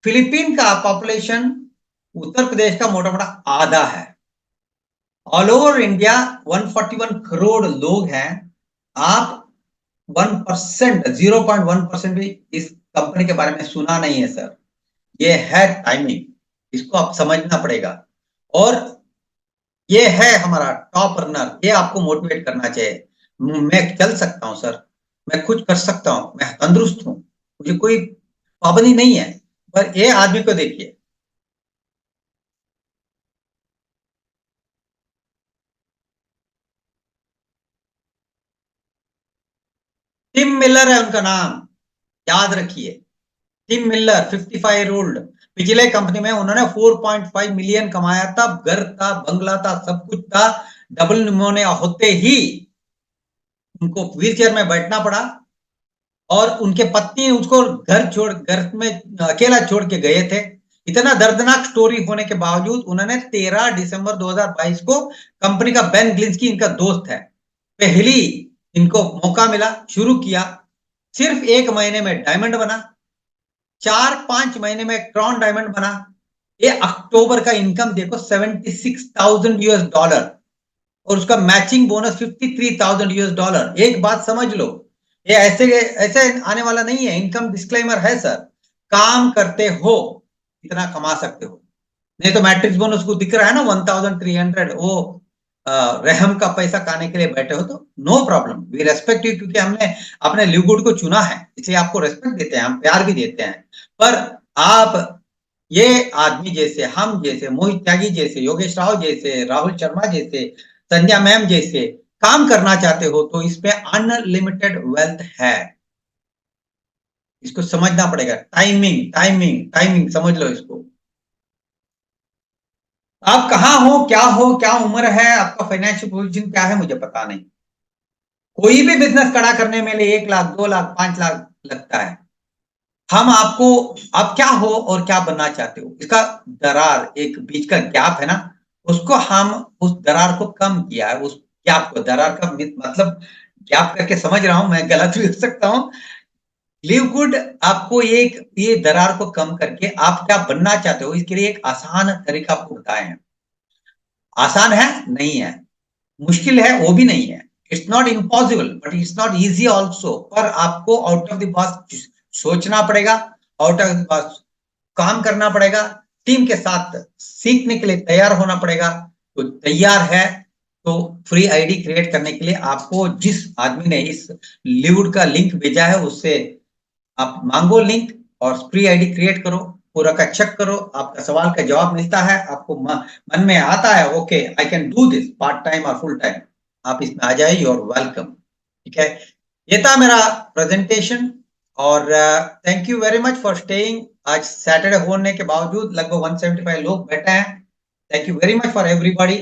फिलीपीन का पॉपुलेशन उत्तर प्रदेश का मोटा मोटा आधा है। ऑल ओवर इंडिया 141 करोड़ लोग हैं। आप 1%, 0.1% भी इस कंपनी के बारे में सुना नहीं है सर। ये है टाइमिंग, इसको आप समझना पड़ेगा। और ये है हमारा टॉप अर्नर, ये आपको मोटिवेट करना चाहिए। मैं चल सकता हूँ सर, मैं कुछ कर सकता हूँ, मैं तंदुरुस्त हूँ, मुझे कोई पाबंदी नहीं है। पर ये आदमी को देखिए, टिम मिलर है उनका नाम, याद रखिए। Tim Miller, 55 year old. पिछले कंपनी में उन्होंने 4.5 मिलियन कमाया था, घर था, बंगला था, सब कुछ था। डबल निमोनिया होते ही उनको व्हील चेयर में बैठना पड़ा, और उनके पत्नी उसको घर में अकेला छोड़ के गए थे। इतना दर्दनाक स्टोरी होने के बावजूद उन्होंने 13 दिसंबर 2022 को, कंपनी का बेन ग्लिंस्की इनका दोस्त है, पहली इनको मौका मिला, शुरू किया। सिर्फ 1 महीने में डायमंड बना, 4-5 महीने में क्रॉन डायमंड बना। ये अक्टूबर का इनकम देखो, $76,000, और उसका मैचिंग बोनस $53,000। एक बात समझ लो, ये ऐसे ऐसे आने वाला नहीं है। इनकम डिस्क्लेमर है सर, काम करते हो इतना कमा सकते हो। नहीं तो मैट्रिक्स बोनस को दिख रहा है ना 1300, वो रहम का पैसा खाने के लिए बैठे हो तो no problem, we respect you, क्योंकि हमने अपने लिवगुड को चुना है, इसलिए आपको रेस्पेक्ट देते हैं, हम प्यार भी देते हैं। पर आप ये आदमी जैसे, हम जैसे, मोहित त्यागी जैसे, योगेश राव जैसे, राहुल शर्मा जैसे, संध्या मैम जैसे काम करना चाहते हो तो इसमें अनलिमिटेड वेल्थ है। इसको समझना पड़ेगा। टाइमिंग टाइमिंग टाइमिंग समझ लो इसको। आप कहाँ हो, क्या उम्र है, आपका फाइनेंशियल पोजीशन क्या है, मुझे पता नहीं। कोई भी बिजनेस खड़ा करने में 1 लाख, 2 लाख, 5 लाख लगता है। हम आपको, आप क्या हो और क्या बनना चाहते हो, इसका दरार, एक बीच का गैप है ना, उसको हम, उस दरार को कम किया है। उस गैप को, दरार का मतलब गैप करके समझ रहा हूं मैं, गलत भी हो सकता हूं। लिव गुड आपको एक, ये दरार को कम करके आप क्या बनना चाहते हो, इसके लिए एक आसान तरीका आपको बताए हैं। आसान है नहीं है, मुश्किल है वो भी नहीं है। It's not impossible but it's not easy also. पर आपको आउट ऑफ द बॉक्स सोचना पड़ेगा, आउट ऑफ द बॉक्स काम करना पड़ेगा, टीम के साथ सीखने के लिए तैयार होना पड़ेगा। तो तैयार है तो फ्री आईडी क्रिएट करने के लिए आपको, जिस आदमी ने इस लिवुड का लिंक भेजा है उससे आप मांगो लिंक, और फ्री आईडी क्रिएट करो, पूरा का चेक करो, आपका सवाल का जवाब मिलता है, आपको मन में आता है okay I can do this part time और फुल टाइम, आप इसमें आ जाए, यू आर वेलकम। ठीक है, ये था मेरा प्रेजेंटेशन। और thank you very much for staying. आज सैटरडे होने के बावजूद लगभग 175 लोग बैठे हैं। Thank you very much for everybody.